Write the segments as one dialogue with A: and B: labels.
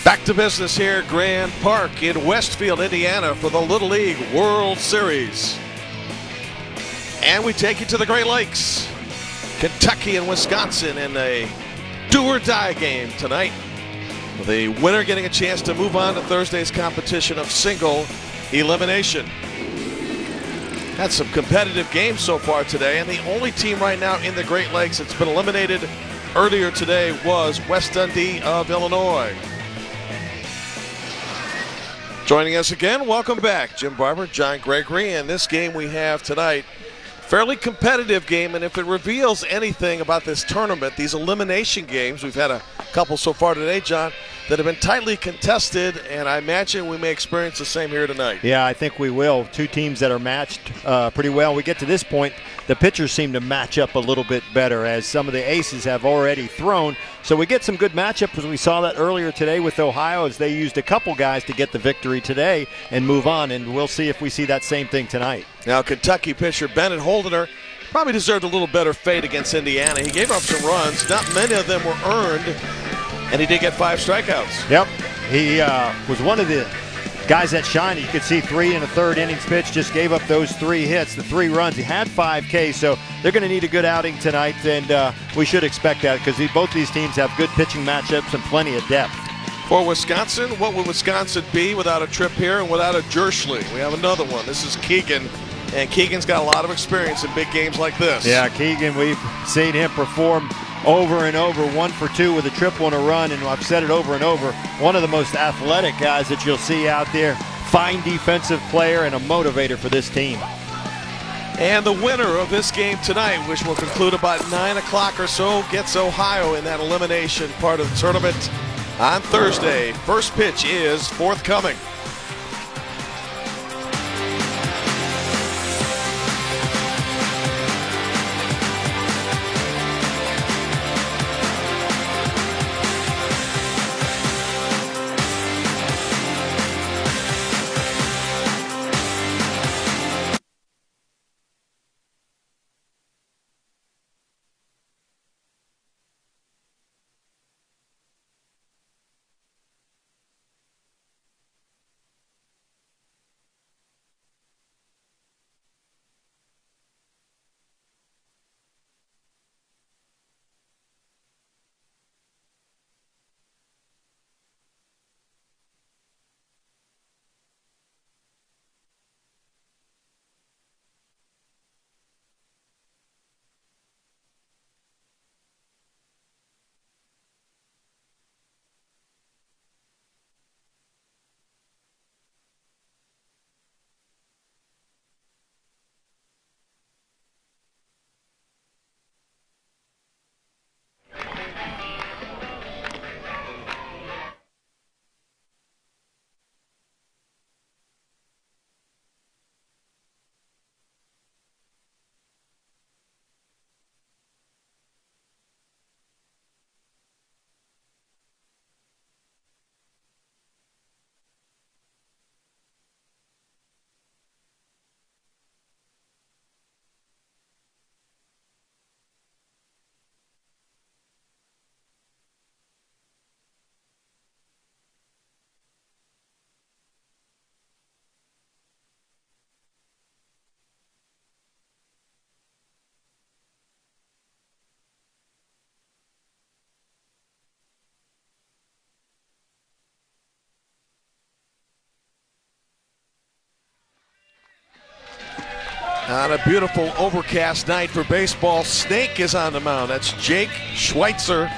A: Back to business here at Grand Park in Westfield, Indiana for the Little League World Series. And we take you to the Great Lakes. Kentucky and Wisconsin in a do-or-die game tonight. The winner getting a chance to move on to Thursday's competition of single elimination. Had some competitive games so far today, and the only team right now in the Great Lakes that's been eliminated earlier today was West Dundee of Illinois. Joining us again, welcome back, Jim Barber, John Gregory, and this game we have tonight, fairly competitive game, and if it reveals anything about this tournament, these elimination games, we've had a couple so far today, John, that have been tightly contested, and I imagine we may experience the same here tonight.
B: Yeah, I think we will. Two teams that are matched pretty well. We get to this point, the pitchers seem to match up a little bit better as some of the aces have already thrown. So we get some good matchups, as we saw that earlier today with Ohio, as they used a couple guys to get the victory today and move on, and we'll see if we see that same thing tonight. Now,
A: Kentucky pitcher Bennett Holdener probably deserved a little better fate against Indiana. He gave up some runs. Not many of them were earned, and he did get 5 strikeouts.
B: Yep. He was one of the guys that shined. You could see 3 in the third innings pitch, just gave up those 3 hits, the 3 runs. He had 5 Ks, so they're going to need a good outing tonight, and we should expect that because both these teams have good pitching matchups and plenty of depth.
A: For Wisconsin, what would Wisconsin be without a Tripp here and without a Jerschley? We have another one. This is Keegan, and Keegan's got a lot of experience in big games like this.
B: Yeah, Keegan, we've seen him perform over and over, 1 for 2 with a triple and a run, and I've said it over and over, one of the most athletic guys that you'll see out there, fine defensive player and a motivator for this team.
A: And the winner of this game tonight, which will conclude about 9 o'clock or so, gets Ohio in that elimination part of the tournament on Thursday. First pitch is forthcoming. On a beautiful overcast night for baseball, Snake is on the mound. That's Jake Schweitzer.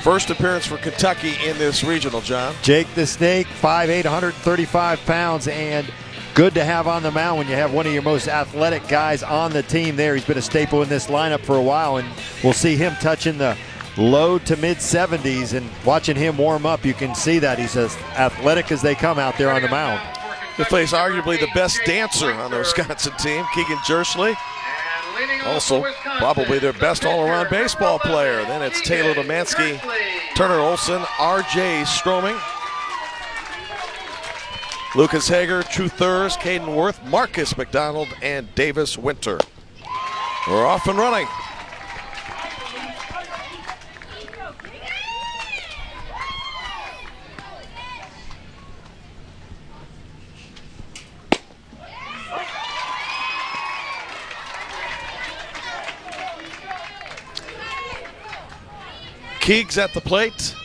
A: First appearance for Kentucky in this regional, John.
B: Jake the Snake, 5'8", 135 pounds, and good to have on the mound when you have one of your most athletic guys on the team there. He's been a staple in this lineup for a while, and we'll see him touching the low to mid 70s, and watching him warm up, you can see that he's as athletic as they come out there on the mound.
A: He'll face arguably the best dancer on the Wisconsin team, Keegan Jerschley. Also, probably their best all-around baseball player. Then it's Taylor Lemansky, Turner Olson, R.J. Stroming, Lucas Hager, True Thurs, Caden Worth, Marcus McDonald, and Davis Winter. We're off and running. Keegs at the plate.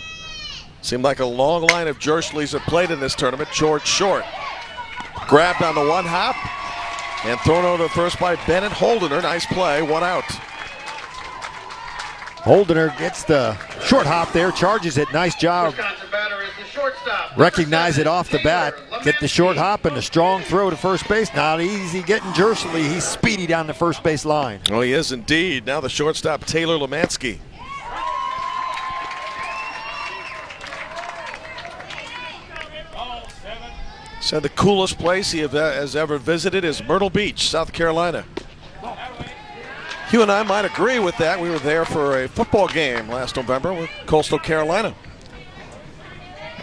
A: Seemed like a long line of Jershleys have played in this tournament. George Short grabbed on the one hop and thrown over to first by Bennett Holdener. Nice play, 1 out.
B: Holdener gets the short hop there, charges it. Nice job. Recognize it off the bat. Get the short hop and a strong throw to first base. Not easy getting Jersley. He's speedy down the first base line.
A: Oh, he is indeed. Now the shortstop, Taylor Lemansky. Said the coolest place he has ever visited is Myrtle Beach, South Carolina. You and I might agree with that. We were there for a football game last November with Coastal Carolina.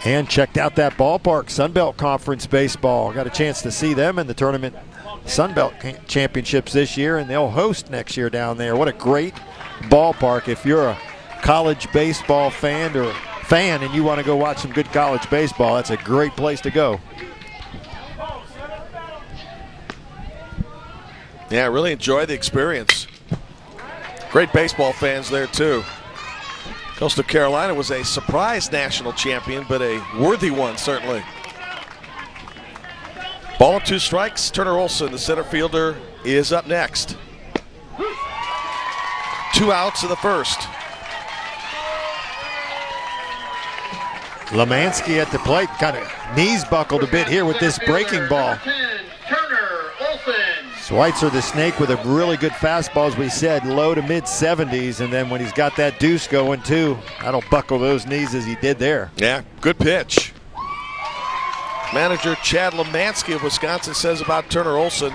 B: And checked out that ballpark, Sunbelt Conference baseball. Got a chance to see them in the tournament Sunbelt Championships this year, and they'll host next year down there. What a great ballpark. If you're a college baseball fan and you want to go watch some good college baseball, that's a great place to go.
A: Yeah, I really enjoyed the experience. Great baseball fans there too. Coastal Carolina was a surprise national champion, but a worthy one certainly. Ball and 2 strikes. Turner Olson, the center fielder, is up next. 2 outs in the first.
B: Lemansky at the plate, kind of knees buckled a bit here with this breaking ball. Schweitzer, the snake, with a really good fastball, as we said, low to mid 70s, and then when he's got that deuce going too, that'll buckle those knees as he did there.
A: Yeah, good pitch. Manager Chad Lemansky of Wisconsin says about Turner Olson,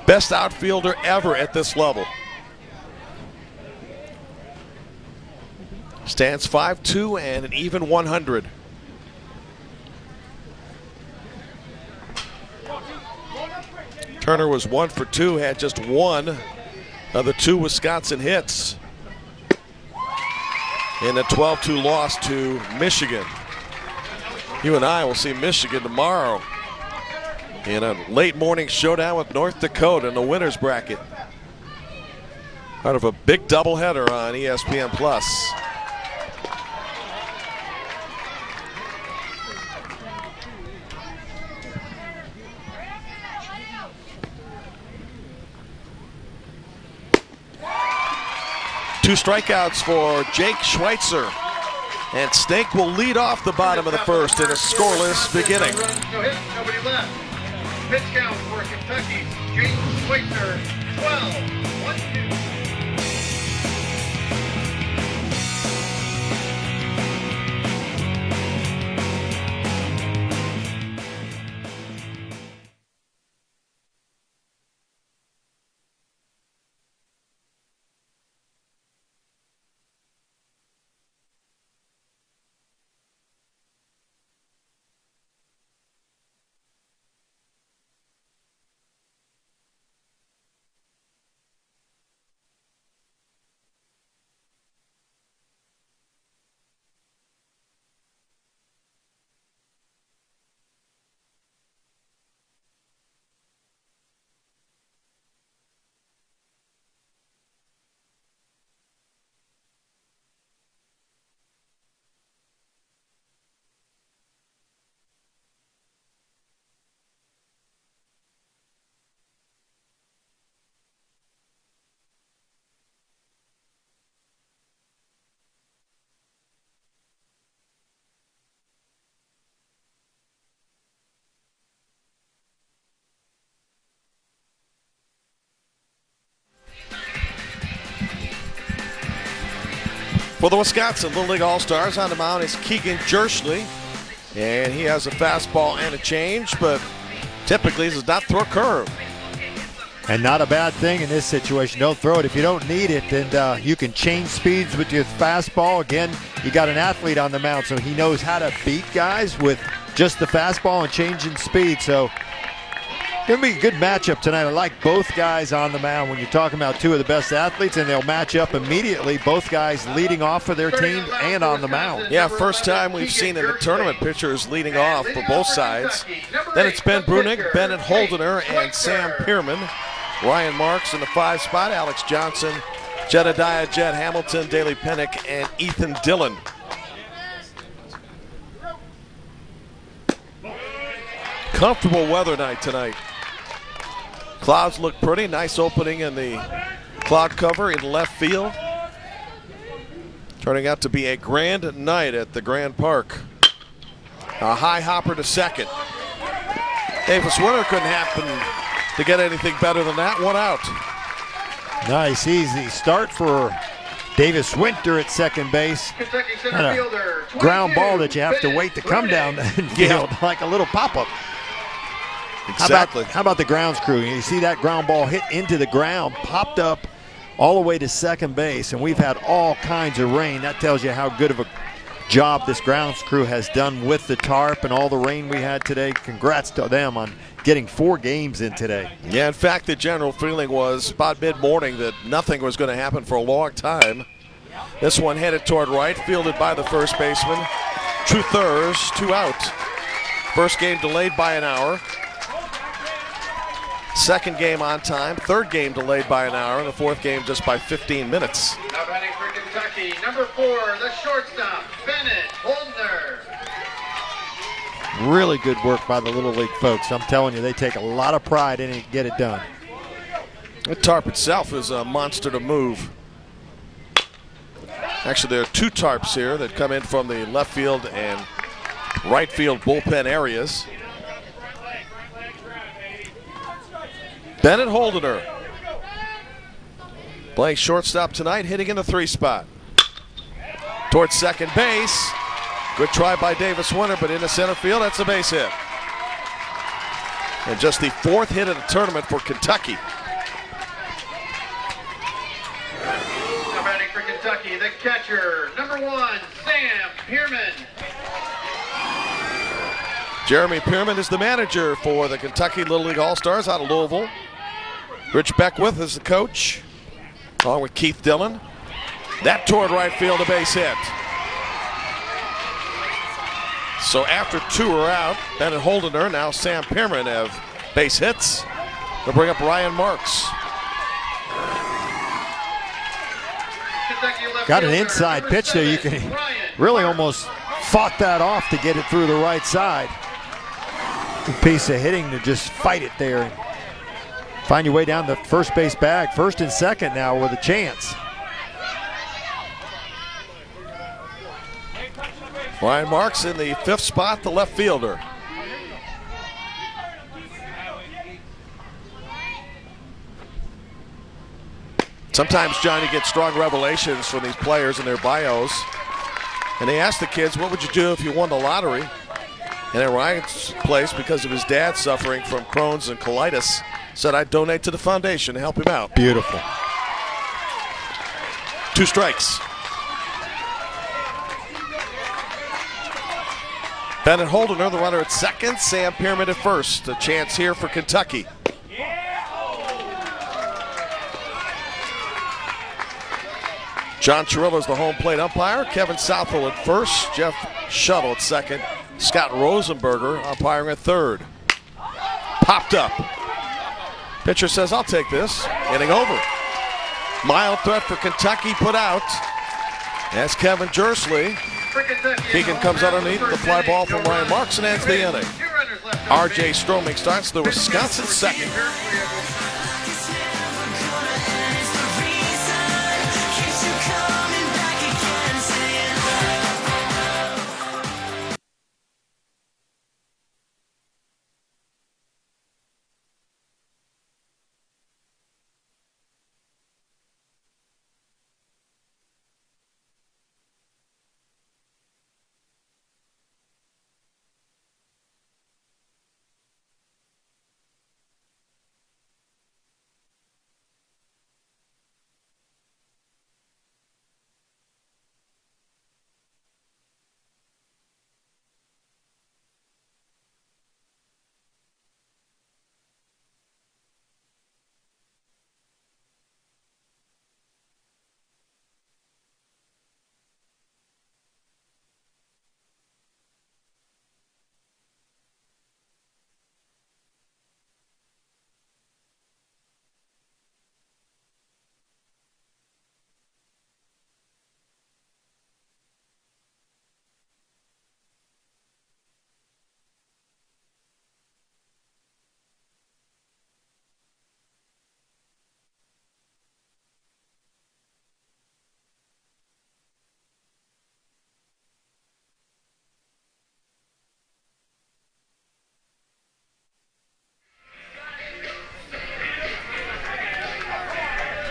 A: best outfielder ever at this level. Stands 5'2" and an even 100. Turner was 1 for 2, had just one of the 2 Wisconsin hits in a 12-2 loss to Michigan. You and I will see Michigan tomorrow in a late morning showdown with North Dakota in the winner's bracket. Part of a big doubleheader on ESPN+. Two strikeouts for Jake Schweitzer. And Snake will lead off the bottom of the first in a scoreless beginning.
C: No hit, nobody left. Pitch count for Kentucky's Jake Schweitzer, 12, 1-2.
A: For the Wisconsin Little League All-Stars, on the mound is Keegan Jersley. And he has a fastball and a change, but typically does not throw a curve.
B: And not a bad thing in this situation. Don't throw it. If you don't need it, then you can change speeds with your fastball. Again, you got an athlete on the mound, so he knows how to beat guys with just the fastball and changing speed. So going to be a good matchup tonight. I like both guys on the mound. When you're talking about 2 of the best athletes, and they'll match up immediately, both guys leading off for their team and on the mound.
A: Yeah, first time we've seen in the tournament pitchers leading off for both sides. Then it's Ben Brunig, Bennett Holdener, and Sam Pierman. Ryan Marks in the 5 spot, Alex Johnson Jedediah Jed Hamilton, Daley Pennick, and Ethan Dillon. Comfortable weather night tonight. Clouds look pretty. Nice opening in the cloud cover in left field. Turning out to be a grand night at the Grand Park. A high hopper to second. Davis Winter couldn't happen to get anything better than that. One out.
B: Nice, easy start for Davis Winter at second base.
C: Kentucky
B: And
C: center
B: a
C: fielder,
B: ground
C: 22,
B: ball that you have to wait to come down the infield, like a little pop-up.
A: Exactly.
B: How about the grounds crew? You see that ground ball hit into the ground, popped up all the way to second base, and we've had all kinds of rain. That tells you how good of a job this grounds crew has done with the tarp and all the rain we had today. Congrats to them on getting 4 games in today.
A: Yeah, in fact, the general feeling was about mid-morning that nothing was going to happen for a long time. This one headed toward right, fielded by the first baseman. 2/3, 2 out. First game delayed by an hour. Second game on time. Third game delayed by an hour. And the fourth game just by 15 minutes.
C: Now batting for Kentucky, number 4, the shortstop, Bennett Holdner.
B: Really good work by the Little League folks. I'm telling you, they take a lot of pride in it to get it done.
A: The tarp itself is a monster to move. Actually, there are 2 tarps here that come in from the left field and right field bullpen areas. Bennett Holdener playing shortstop tonight, hitting in the 3 spot. Towards second base. Good try by Davis Winter, but into center field, that's a base hit. And just the 4th hit of the tournament for Kentucky.
C: Now batting for Kentucky, the catcher, number 1, Sam Pierman.
A: Jeremy Pierman is the manager for the Kentucky Little League All-Stars out of Louisville. Rich Beckwith is the coach, along with Keith Dillon. That toward right field, a base hit. So after 2 are out, Bennett Holdener, now Sam Pierman have base hits. They'll bring up Ryan Marks.
B: Got an inside pitch there. You can really almost fought that off to get it through the right side. Good piece of hitting to just fight it there and find your way down the first base bag. First and second now with a chance.
A: Ryan Marks in the 5th spot, the left fielder. Sometimes Johnny gets strong revelations from these players in their bios. And they ask the kids, what would you do if you won the lottery? And in Ryan's place, because of his dad suffering from Crohn's and colitis, said, I'd donate to the foundation to help him out.
B: Beautiful.
A: 2 strikes. Bennett Holdener, the runner at second. Sam Pierman at first. A chance here for Kentucky. John Chirillo's the home plate umpire. Kevin Southwell at first. Jeff Shuttle at second. Scott Rosenberger umpiring at third. Popped up. Pitcher says, I'll take this. Inning over. Mild threat for Kentucky put out. As Kevin Jersley. Keegan comes underneath the fly ball from Ryan Marks and ends the inning. R.J. Stroming starts the Wisconsin second.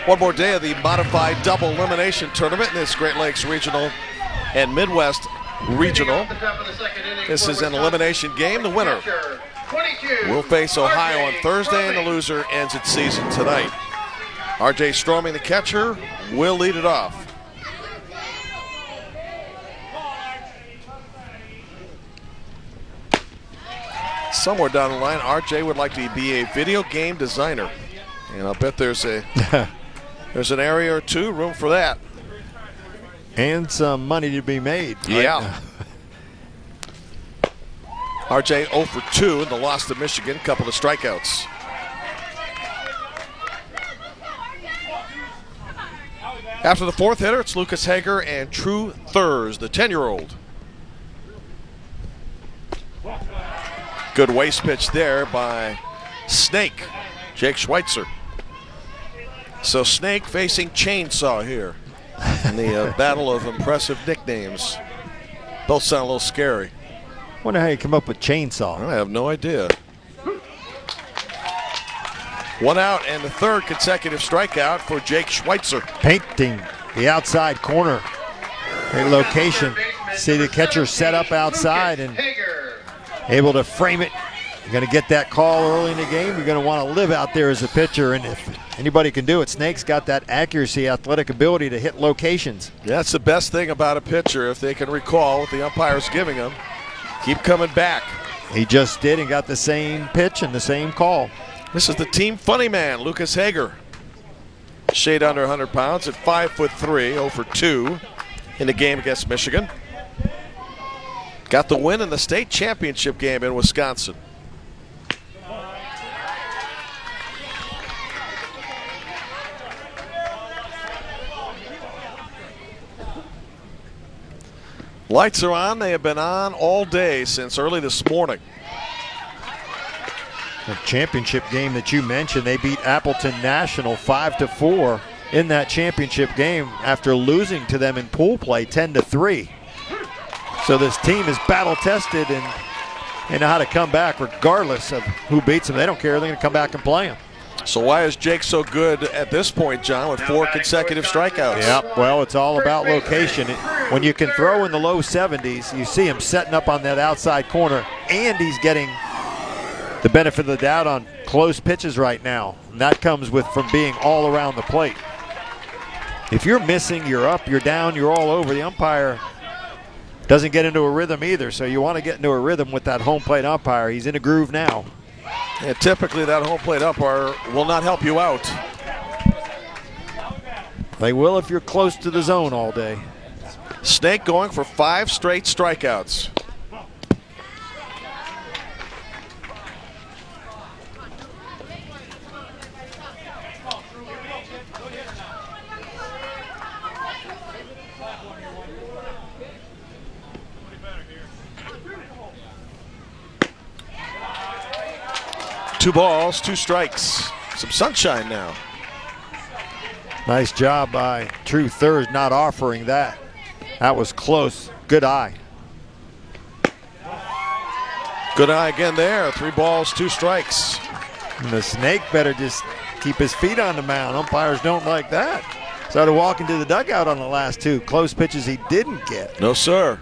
A: One more day of the modified double elimination tournament in this Great Lakes Regional and Midwest Regional. This is an elimination game. The winner will face Ohio on Thursday, and the loser ends its season tonight. RJ Stroming, the catcher, will lead it off. Somewhere down the line, RJ would like to be a video game designer, and I'll bet there's an area or two room for that.
B: And some money to be made. Right?
A: Yeah. RJ 0 for 2 in the loss to Michigan, couple of strikeouts. After the fourth hitter, it's Lucas Hager and True Thurs, the 10-year-old. Good waist pitch there by Snake, Jake Schweitzer. So Snake facing Chainsaw here in the battle of impressive nicknames. Both sound a little scary.
B: Wonder how you come up with Chainsaw.
A: I have no idea. One out and the third consecutive strikeout for Jake Schweitzer.
B: Painting the outside corner. Great location. See the catcher set up outside and able to frame it. You're going to get that call early in the game. You're going to want to live out there as a pitcher, and if anybody can do it, Snake's got that accuracy, athletic ability to hit locations.
A: That's the best thing about a pitcher, if they can recall what the umpire's giving them. Keep coming back.
B: He just did and got the same pitch and the same call.
A: This is the team funny man, Lucas Hager. Shade under 100 pounds at 5'3", 0 for 2 in the game against Michigan. Got the win in the state championship game in Wisconsin. Lights are on. They have been on all day since early this morning.
B: The championship game that you mentioned, they beat Appleton National 5-4 in that championship game after losing to them in pool play 10-3. So this team is battle tested and know how to come back regardless of who beats them. They don't care. They're going to come back and play them.
A: So why is Jake so good at this point, John, with 4 consecutive strikeouts?
B: Yeah, well, it's all about location. When you can throw in the low 70s, you see him setting up on that outside corner, and he's getting the benefit of the doubt on close pitches right now. And that comes from being all around the plate. If you're missing, you're up, you're down, you're all over. The umpire doesn't get into a rhythm either, so you want to get into a rhythm with that home plate umpire. He's in a groove now.
A: Yeah, typically that home plate umpire will not help you out.
B: They will if you're close to the zone all day.
A: Snake going for 5 straight strikeouts. Two balls, 2 strikes. Some sunshine now.
B: Nice job by True Thurs not offering that. That was close. Good eye.
A: Good eye again there. 3 balls, 2 strikes.
B: And the Snake better just keep his feet on the mound. Umpires don't like that. Started walking to the dugout on the last 2 close pitches he didn't get.
A: No, sir.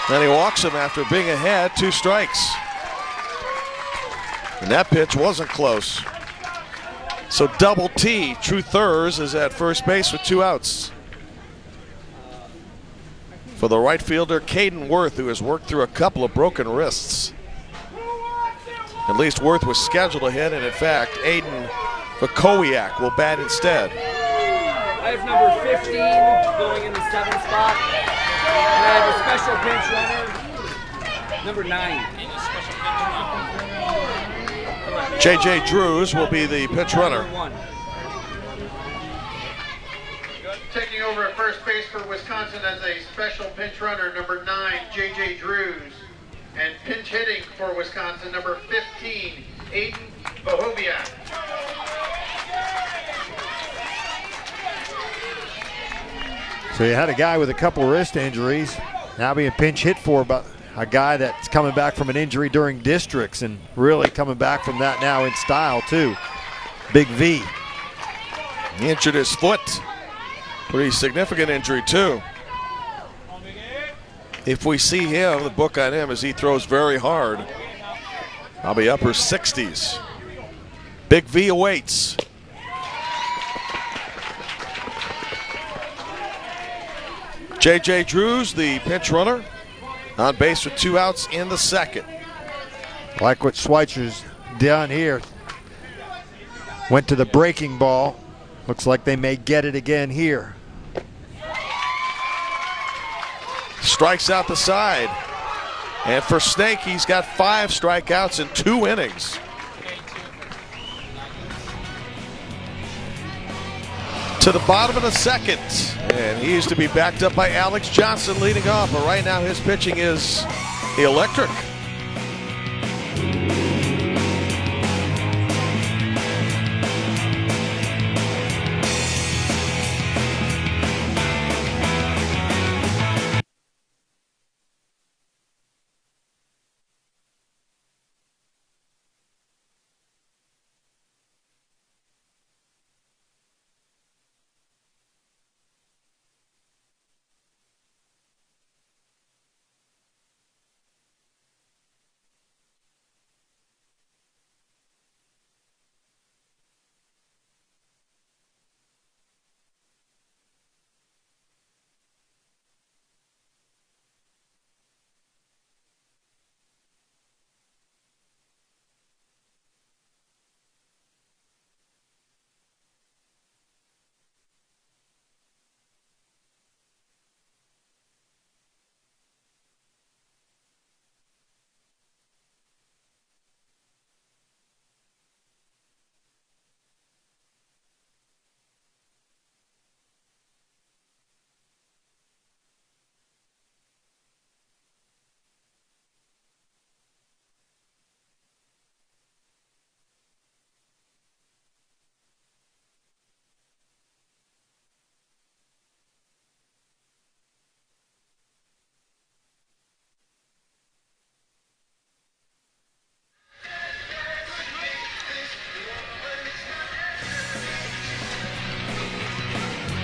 A: Then he walks him after being ahead, 2 strikes. And that pitch wasn't close. So double T, True Thurs is at first base with 2 outs. For the right fielder, Caden Worth, who has worked through a couple of broken wrists. At least Worth was scheduled to hit, and in fact, Aiden Vakowiak will bat instead.
D: I have number 15 going in the 7th spot. And I have a special pinch runner, number 9.
A: J.J. Drews will be the pitch runner.
C: Taking over at first base for Wisconsin as a special pinch runner, number 9, J.J. Drews. And pinch hitting for Wisconsin, number 15, Aiden Vahoviak.
B: So you had a guy with a couple wrist injuries, now being pinch hit for about a guy that's coming back from an injury during districts and really coming back from that now in style too. Big V.
A: He injured his foot. Pretty significant injury, too. If we see him, the book on him is he throws very hard. I'll be upper 60s. Big V awaits. J.J. Drews, the pinch runner, on base with 2 outs in the second.
B: Like what Schweitzer's done here. Went to the breaking ball. Looks like they may get it again here.
A: Strikes out the side. And for Snake, he's got 5 strikeouts in 2 innings. To the bottom of the second. And he used to be backed up by Alex Johnson leading off. But right now his pitching is electric.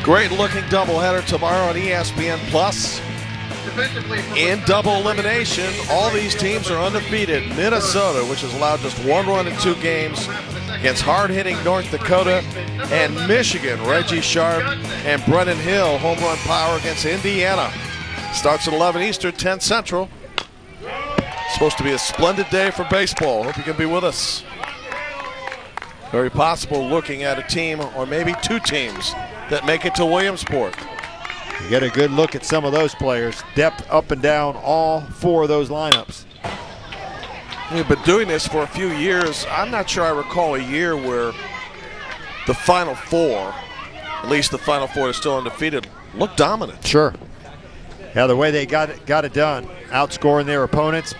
A: Great looking doubleheader tomorrow on ESPN Plus. In double elimination, all these teams are undefeated. Minnesota, which has allowed just 1 run in 2 games, against hard-hitting North Dakota, and Michigan, Reggie Sharp and Brennan Hill, home run power against Indiana. Starts at 11 Eastern, 10 Central. Supposed to be a splendid day for baseball. Hope you can be with us. Very possible looking at a team, or maybe 2 teams, that make it to Williamsport.
B: You get a good look at some of those players. Depth up and down all 4 of those lineups.
A: We've been doing this for a few years. I'm not sure I recall a year where the Final 4, at least the Final 4 is still undefeated, looked dominant.
B: Sure. Yeah, the way they got it done, outscoring their opponents,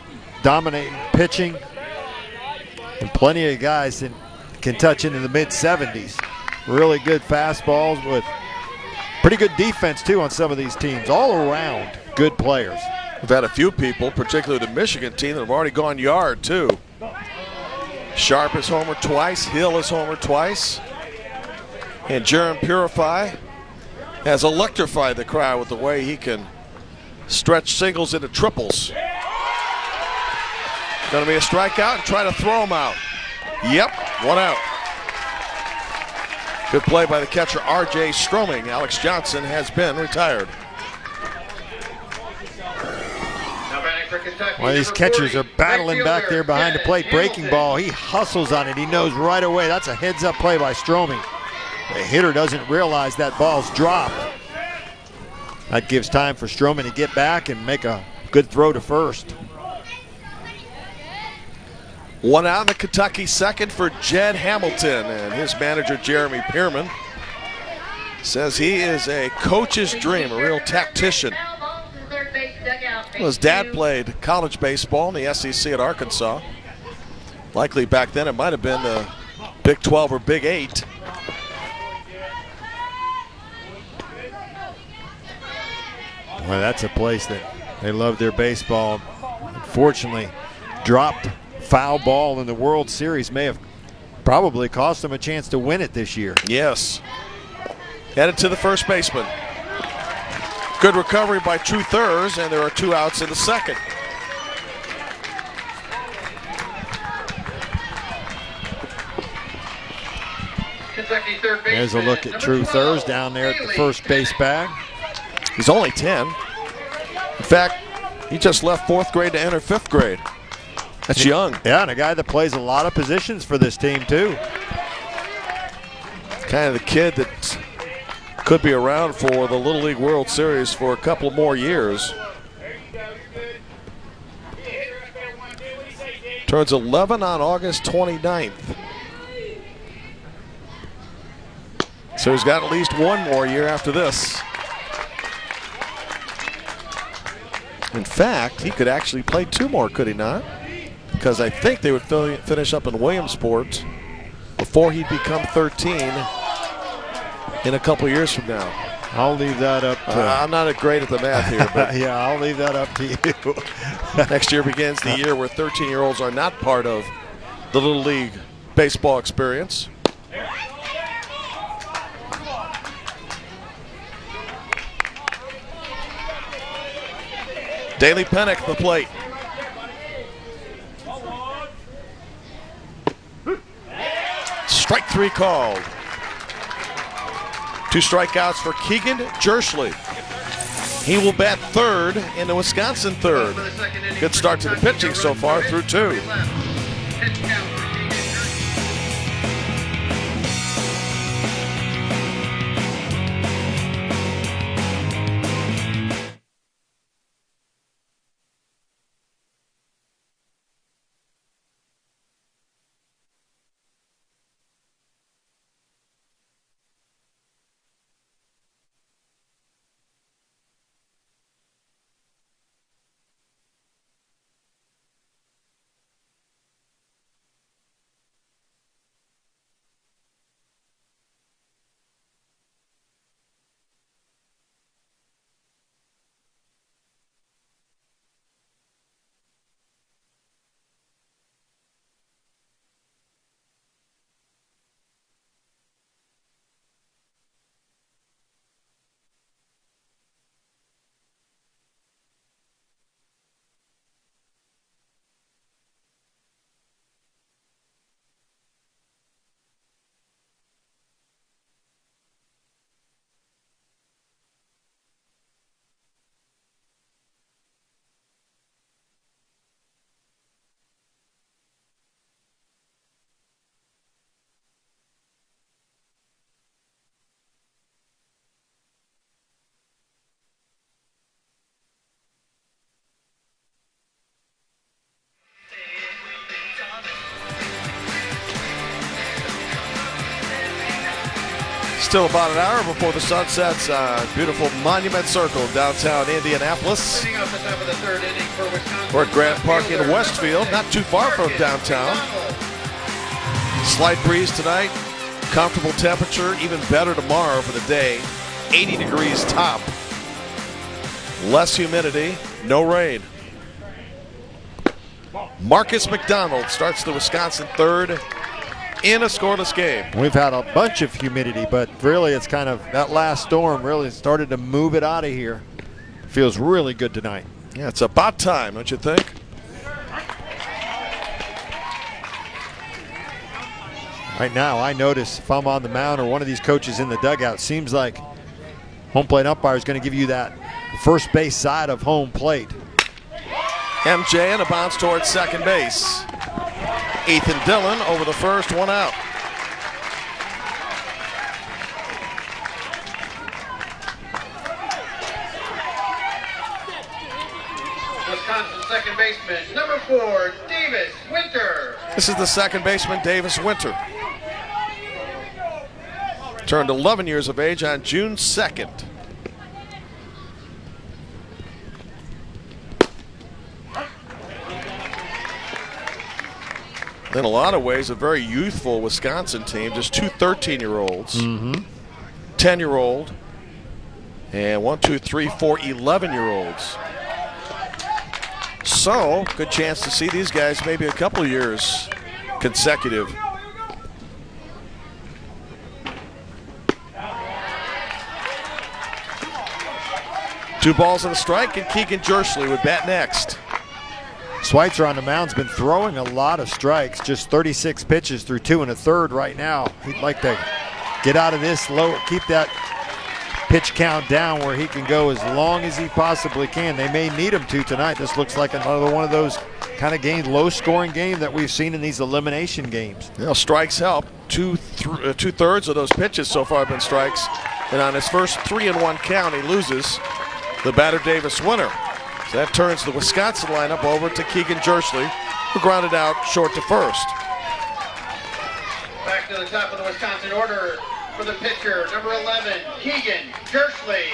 B: dominating pitching, and plenty of guys can touch into the mid-70s. Really good fastballs with pretty good defense, too, on some of these teams. All around, good players.
A: We've had a few people, particularly the Michigan team, that have already gone yard, too. Sharp has homered twice. Hill has homered twice. And Jaron Purify has electrified the crowd with the way he can stretch singles into triples. Going to be a strikeout and try to throw him out. Yep, 1 out. Good play by the catcher, R.J. Stroming. Alex Johnson has been retired.
B: One of these catchers are battling back there behind the plate. Breaking ball, he hustles on it. He knows right away that's a heads-up play by Stroming. The hitter doesn't realize that ball's dropped. That gives time for Stroming to get back and make a good throw to first.
A: 1 out in the Kentucky second for Jed Hamilton, and his manager Jeremy Pearman says he is a coach's dream, a real tactician. Well, his dad played college baseball in the SEC at Arkansas. Likely back then it might have been the Big 12 or Big 8.
B: Well, that's a place that they love their baseball. Unfortunately, dropped foul ball in the World Series may have probably cost them a chance to win it this year.
A: Yes. headed to the first baseman. Good recovery by True Thurs, and there are 2 outs in the second.
C: Kentucky third baseman.
B: There's a look at
C: number
B: True
C: 12,
B: Thurs down there at the
C: Haley
B: first base bag.
A: He's only 10. In fact, he just left 4th grade to enter 5th grade. That's young.
B: Yeah, and a guy that plays a lot of positions for this team, too.
A: Kind of the kid that could be around for the Little League World Series for a couple more years. Turns 11 on August 29th. So he's got at least 1 more year after this. In fact, he could actually play 2 more, could he not? Because I think they would finish up in Williamsport before he'd become 13 in a couple years from now.
B: I'll leave that up to...
A: I'm not great at the math here, but
B: yeah, I'll leave that up to you.
A: next year begins the year where 13-year-olds are not part of the Little League baseball experience. Daley Pennick, the plate. Strike 3 called. 2 strikeouts for Keegan Jerschley. He will bat 3rd in the Wisconsin 3rd. Good start to the pitching so far through 2.
C: Pitch count for Keegan Jerschley.
A: Still about an hour before the sun sets on beautiful Monument Circle, downtown Indianapolis.
C: Sitting out the top of the 3rd inning for Wisconsin.
A: We're at Grant Park in Westfield, not too far from downtown. Slight breeze tonight, comfortable temperature, even better tomorrow for the day. 80 degrees top. Less humidity, no rain. Marcus McDonald starts the Wisconsin 3rd in a scoreless game.
B: We've had a bunch of humidity, but really it's kind of that last storm really started to move it out of here. Feels really good tonight.
A: Yeah, it's about time, don't you think?
B: Right now, I notice if I'm on the mound or one of these coaches in the dugout, seems like home plate umpire is going to give you that first base side of home plate.
A: MJ and a bounce towards second base. Ethan Dillon over the first, 1 out.
C: Wisconsin second baseman, number 4, Davis Winter.
A: This is the second baseman, Davis Winter. Turned 11 years of age on June 2nd. In a lot of ways, a very youthful Wisconsin team. Just 2 13-year-olds, 10-year-old, and 1, 2, 3, 4 11-year-olds. So, good chance to see these guys maybe a couple years consecutive. 2 balls and a strike, and Keegan Jersley would bat next.
B: Schweitzer on the mound's been throwing a lot of strikes, just 36 pitches through 2 1/3 right now. He'd like to get out of this low, keep that pitch count down where he can go as long as he possibly can. They may need him to tonight. This looks like another one of those kind of games, low-scoring game that we've seen in these elimination games.
A: You know, strikes help. Two-thirds of those pitches so far have been strikes. And on his first 3-1 count, he loses the batter Davis Winter. So that turns the Wisconsin lineup over to Keegan Jersley, who grounded out short to first.
C: Back to the top of the Wisconsin order for the pitcher, number 11, Keegan Jersley.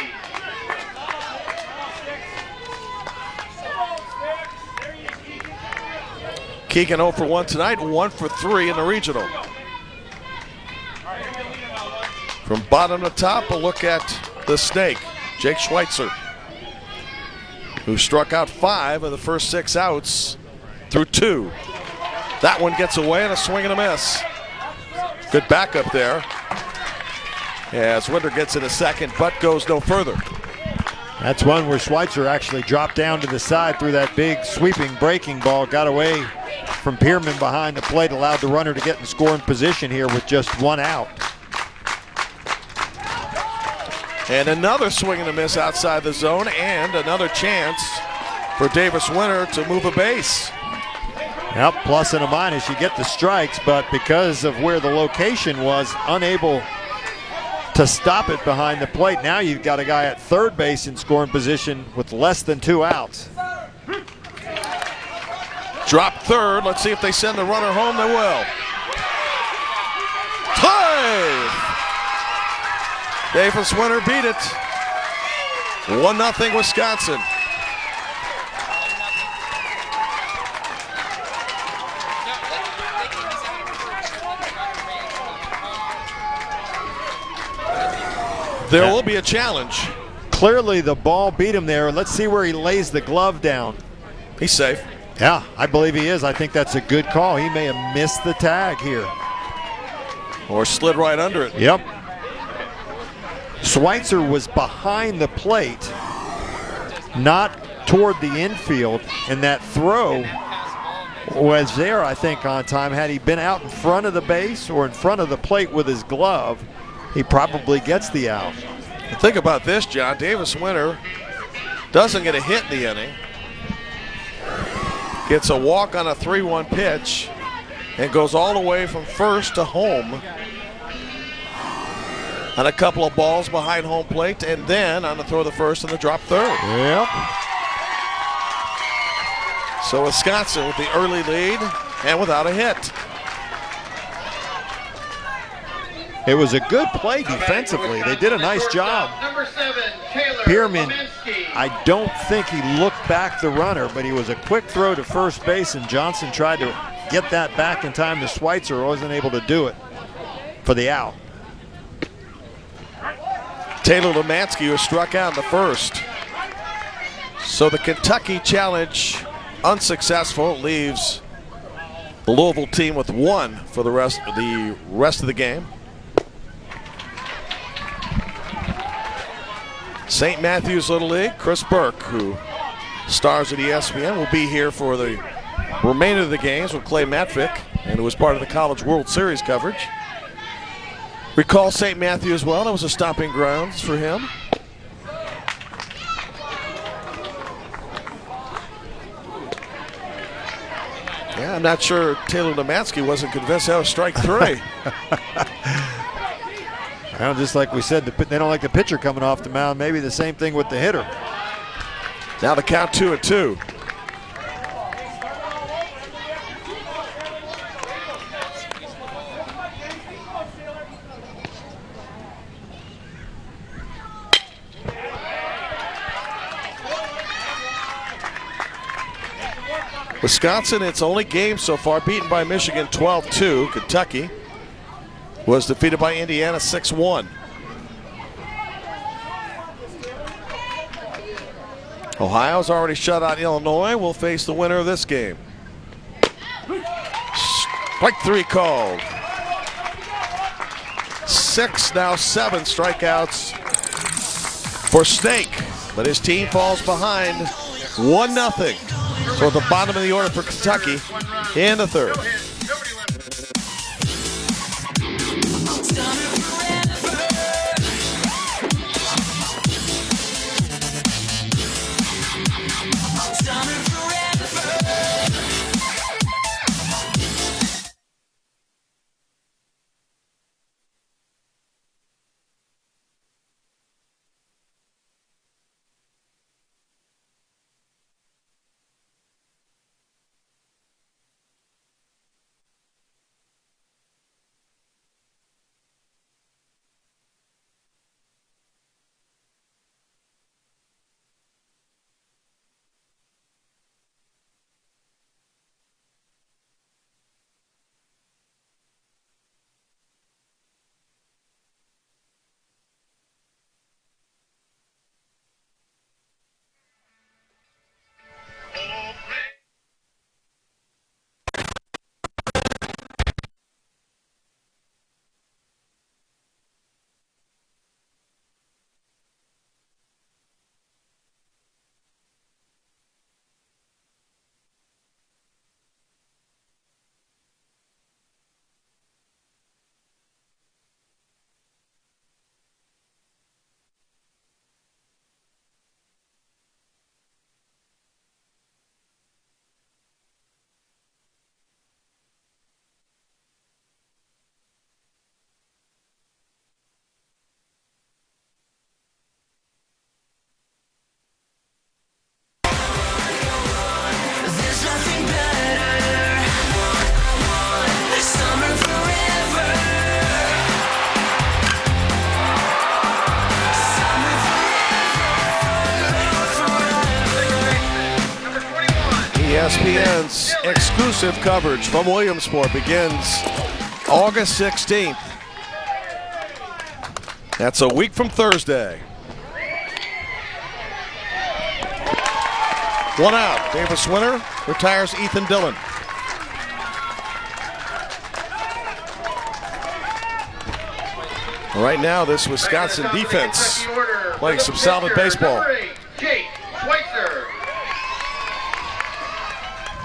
A: Keegan 0 for 1 tonight, 1 for 3 in the regional. From bottom to top, a look at the Snake, Jake Schweitzer, who struck out 5 of the first 6 outs through 2. That one gets away and a swing and a miss. Good backup there as Winter gets in a second, but goes no further.
B: That's one where Schweitzer actually dropped down to the side, threw that big sweeping breaking ball, got away from Pierman behind the plate, allowed the runner to get in scoring position here with just 1 out.
A: And another swing and a miss outside the zone, and another chance for Davis Winter to move a base.
B: Yep, plus and a minus. You get the strikes, but because of where the location was, unable to stop it behind the plate. Now you've got a guy at third base in scoring position with less than 2 outs.
A: Drop third. Let's see if they send the runner home. They will. Tie! Davis Winter beat it. 1-0 Wisconsin. There will be a challenge.
B: Clearly the ball beat him there. Let's see where he lays the glove down.
A: He's safe.
B: Yeah, I believe he is. I think that's a good call. He may have missed the tag here.
A: Or slid right under it.
B: Yep. Schweitzer was behind the plate, not toward the infield, and that throw was there, I think, on time. Had he been out in front of the base or in front of the plate with his glove, he probably gets the out.
A: Think about this, John. Davis Winter doesn't get a hit in the inning. Gets a walk on a 3-1 pitch and goes all the way from first to home on a couple of balls behind home plate, and then on the throw to first and the drop third.
B: Yep.
A: So Wisconsin with the early lead and without a hit.
B: It was a good play defensively. They did a nice job.
C: Number 7, Taylor
B: Pierman,
C: Leminski.
B: I don't think he looked back the runner, but he was a quick throw to first base, and Johnson tried to get that back in time to Schweitzer, wasn't able to do it for the out.
A: Taylor Lemanski was struck out in the first. So the Kentucky challenge unsuccessful, leaves the Louisville team with 1 for the rest of the game. St. Matthews Little League, Chris Burke, who stars at ESPN, will be here for the remainder of the games with Clay Matvick, and who was part of the College World Series coverage. Recall St. Matthew as well. That was a stomping grounds for him. Yeah, I'm not sure Taylor Lemanski wasn't convinced that was strike 3.
B: Well, just like we said, they don't like the pitcher coming off the mound. Maybe the same thing with the hitter.
A: Now the count 2-2. Wisconsin, its only game so far, beaten by Michigan 12-2. Kentucky was defeated by Indiana 6-1. Ohio's already shut out Illinois. Will face the winner of this game. Strike 3 called. 6, now 7 strikeouts for Snake. but his team falls behind 1-0. So at the bottom of the order for Kentucky in the third.
C: No hit, nobody left.
A: ESPN's exclusive coverage from Williamsport begins August 16th. That's a week from Thursday. One out. Davis Winter retires Ethan Dillon. Right now, this Wisconsin defense playing some solid baseball.
C: Jake Schweitzer.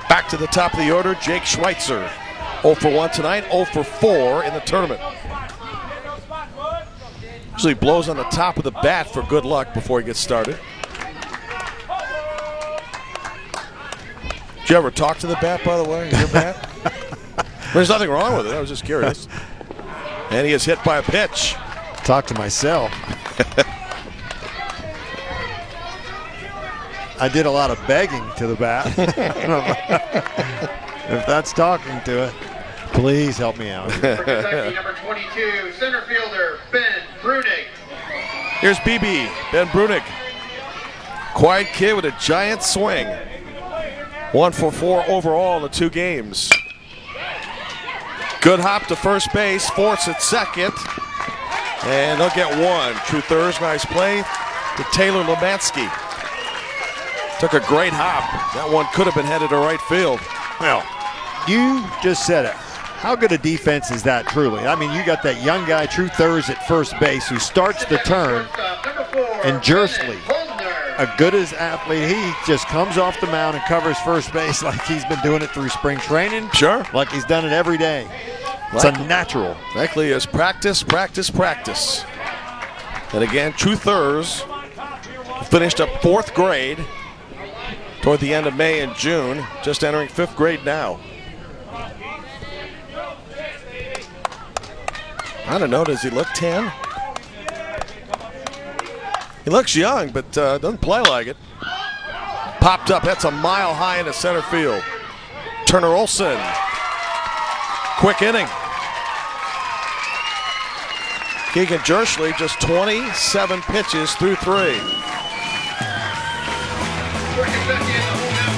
A: Back to the top of the order, Jake Schweitzer. 0 for 1 tonight, 0 for 4 in the tournament. Usually blows on the top of the bat for good luck before he gets started. Did you ever talk to the bat, by the way? Your bat? There's nothing wrong with it. I was just curious. And he is hit by a pitch.
B: Talk to myself. I did a lot of begging to the bat. If that's talking to it, please help me out.
C: For Kentucky, number 22, center fielder Ben Brunig.
A: Here's BB, Ben Brunig. Quiet kid with a giant swing. 1 for 4 overall in the 2 games. Good hop to first base, Force at second. And they'll get 1. True Thurs, nice play to Taylor Lemansky. Took a great hop. That one could have been headed to right field.
B: Well, you just said it. How good a defense is that, truly? I mean, you got that young guy, True Thurs, at first base who starts the turn. And Jersley, a good as athlete, he just comes off the mound and covers first base like he's been doing it through spring training.
A: Sure.
B: Like he's done it every day. It's a natural.
A: Likely is practice, practice, practice. And again, True Thurs finished up 4th grade toward the end of May and June, just entering 5th grade now. I don't know, does he look 10? He looks young, but doesn't play like it. Popped up, that's a mile high into center field. Turner Olson, quick inning. Keegan Jersley, just 27 pitches through 3.
C: For Kentucky in the home out.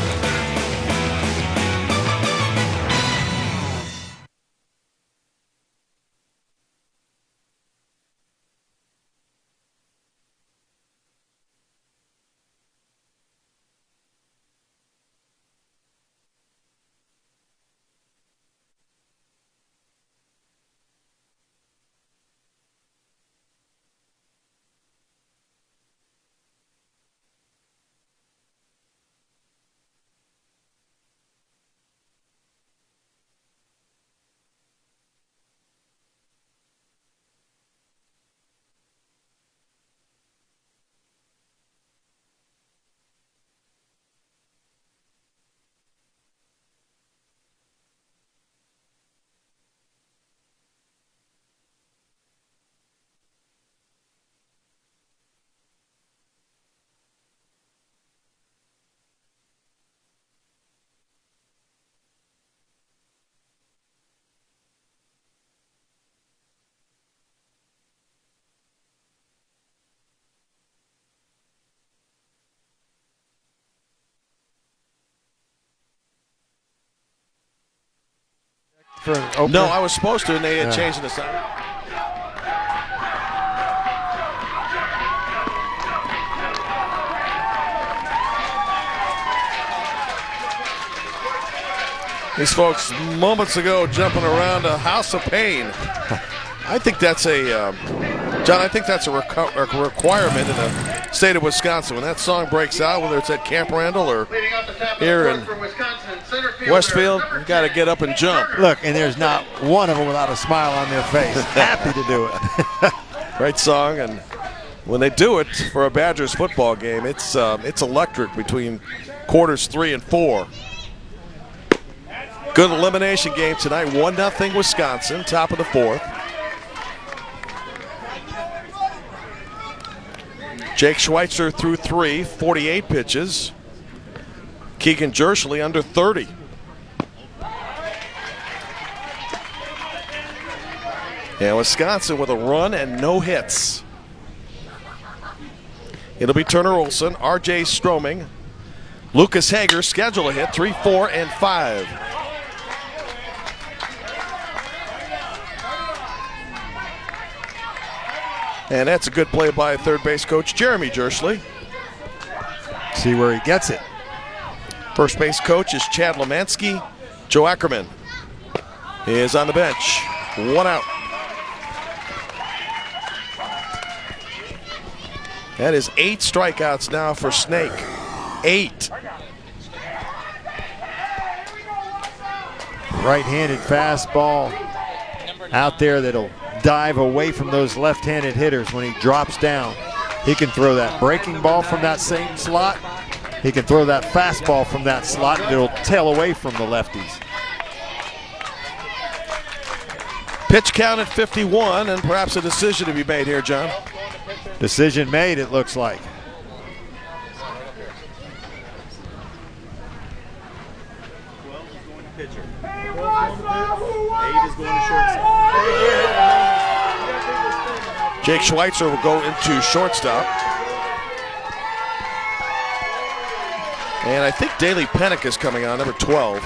B: for an opener?
A: No, I was supposed to, and they had
B: Yeah.
A: changed the sign. These folks moments ago jumping around a house of pain. I think that's a, John, I think that's a requirement in the state of Wisconsin. When that song breaks out, whether it's at Camp Randall or
C: Leading off the top of
A: here
C: the
A: in
C: court for Wisconsin, center fielder,
A: Westfield,
C: number
A: you got to
C: 10,
A: get up and jump.
B: Look, and there's not one of them without a smile on their face. Happy to do it.
A: Great song, and when they do it for a Badgers football game, it's electric between quarters 3 and 4. Good elimination game tonight, 1-0 Wisconsin, top of the 4th. Jake Schweitzer threw 3, 48 pitches. Keegan Jerschley under 30. And Wisconsin with a run and no hits. It'll be Turner Olson, R.J. Stroming, Lucas Hager schedule a hit, 3, 4, and 5. And that's a good play by third base coach Jeremy Jerschley.
B: See where he gets it.
A: First base coach is Chad Lemansky. Joe Ackerman is on the bench. 1 out. That is 8 strikeouts now for Snake. 8.
B: Right-handed fastball out there that'll dive away from those left-handed hitters when he drops down. He can throw that breaking ball from that same slot. He can throw that fastball from that slot, and it'll tail away from the lefties.
A: Pitch count at 51, and perhaps a decision to be made here, John.
B: Decision made, it looks like.
A: Jake Schweitzer will go into shortstop. And I think Daley Pennick is coming on, number 12.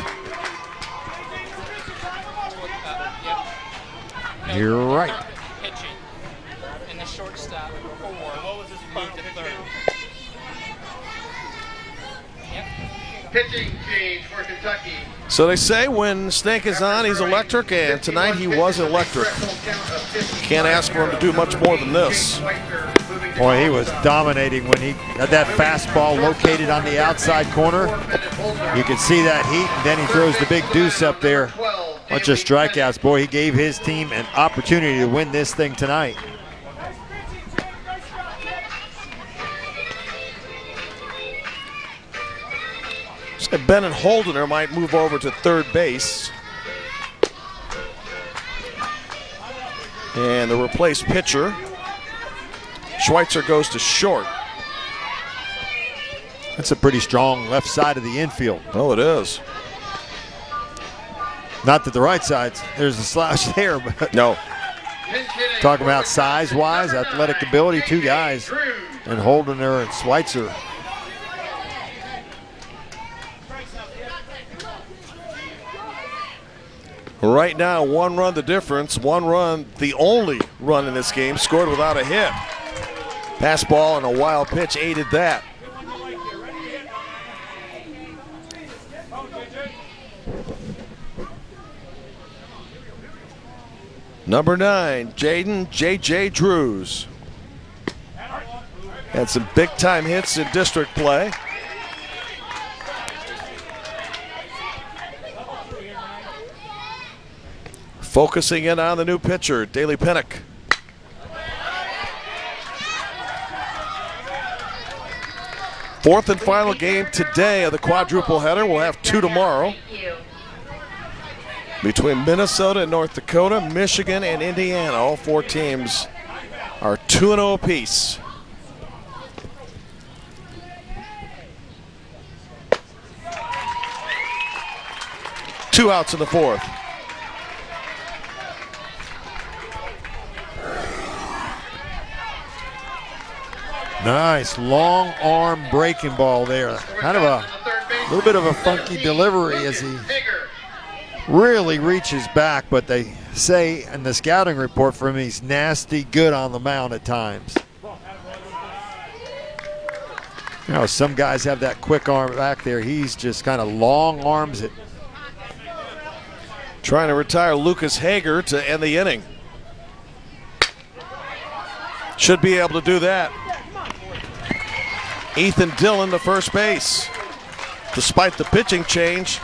B: You're right.
E: Pitching. And the shortstop, 4. What was his moved to third?
C: pitching change for Kentucky.
A: So they say when Snake is on, he's electric, and tonight he was electric. Can't ask for him to do much more than this.
B: Boy, he was dominating when he had that fastball located on the outside corner. You can see that heat, and then he throws the big deuce up there. Bunch of strikeouts. Boy, he gave his team an opportunity to win this thing tonight.
A: So Bennett Holdener might move over to third base. And the replaced pitcher, Schweitzer, goes to short.
B: That's a pretty strong left side of the infield.
A: Oh, it is.
B: Not that the right side's, there's a slouch there, but
A: No.
B: talking about size-wise, athletic ability, two guys, and Holdener and Schweitzer.
A: Right now, 1 run the difference. 1 run, the only run in this game, scored without a hit. Pass ball and a wild pitch aided that. Number 9, Jaden J.J. Drews. Had some big-time hits in district play. Focusing in on the new pitcher, Daley Pennick. Fourth and final game today of the quadruple header. We'll have 2 tomorrow. Between Minnesota and North Dakota, Michigan and Indiana, all 4 teams are 2-0 apiece. Two outs in the fourth.
B: Nice long arm breaking ball there. Kind of a little bit of a funky delivery as he really reaches back, but they say in the scouting report from him, he's nasty good on the mound at times. You know, some guys have that quick arm back there. He's just kind of long arms it.
A: Trying to retire Lucas Hager to end the inning. Should be able to do that. Ethan Dillon to first base. Despite the pitching change,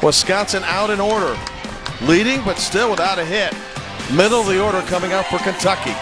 A: Wisconsin out in order. Leading, but still without a hit. Middle of the order coming up for Kentucky.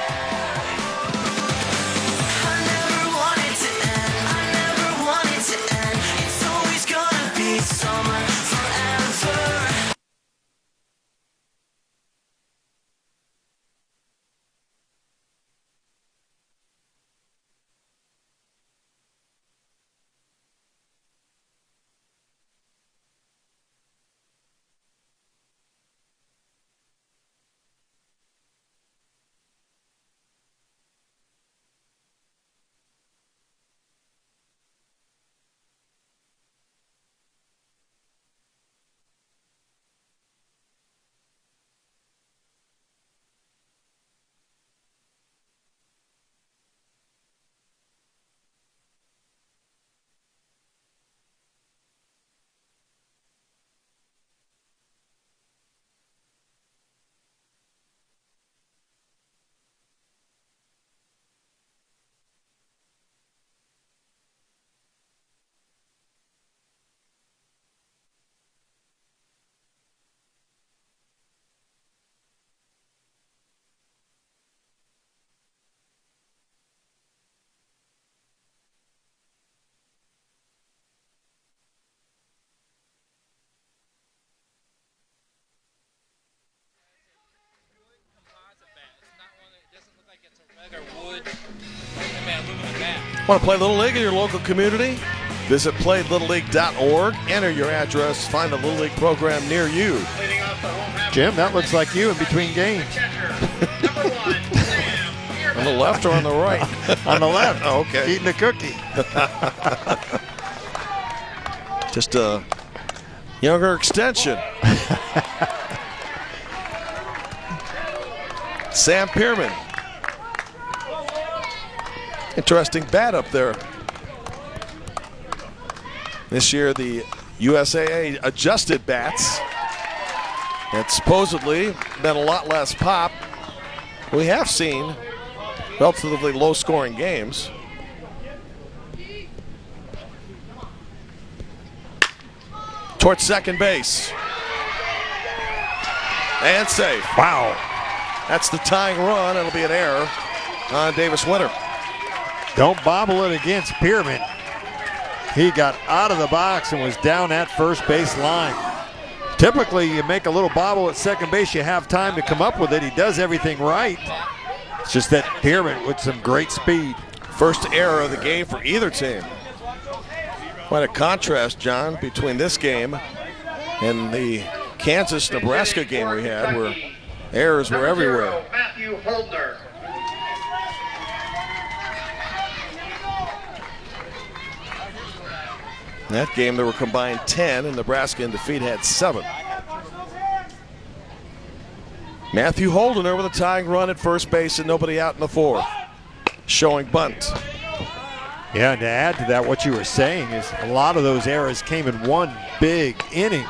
A: Want to play Little League in your local community? Visit playlittleLeague.org. Enter your address. Find a Little League program near you.
C: Leading off the home half.
B: Jim, that looks like you in between games.
C: Number 1, Sam
A: On the left or on the right?
B: On the left.
A: Oh, okay.
B: Eating a cookie.
A: Just a younger extension. Sam Pierman. Interesting bat up there. This year, the USAA adjusted bats. It's supposedly been a lot less pop. We have seen relatively low-scoring games. Towards second base. And safe.
B: Wow.
A: That's the tying run. It'll be an error on Davis Winter.
B: Don't bobble it against Pierman. He got out of the box and was down at first base line. Typically, you make a little bobble at second base, you have time to come up with it. He does everything right. It's just that Pierman with some great speed.
A: First error of the game for either team. Quite a contrast, John, between this game and the Kansas-Nebraska game we had, where errors were
C: Number 0,
A: everywhere.
C: Matthew Holdner.
A: In that game, there were combined 10, and Nebraska in defeat had 7. Matthew Holdener with a tying run at first base and nobody out in the 4th. Showing bunt.
B: Yeah, and to add to that, what you were saying is a lot of those errors came in one big inning.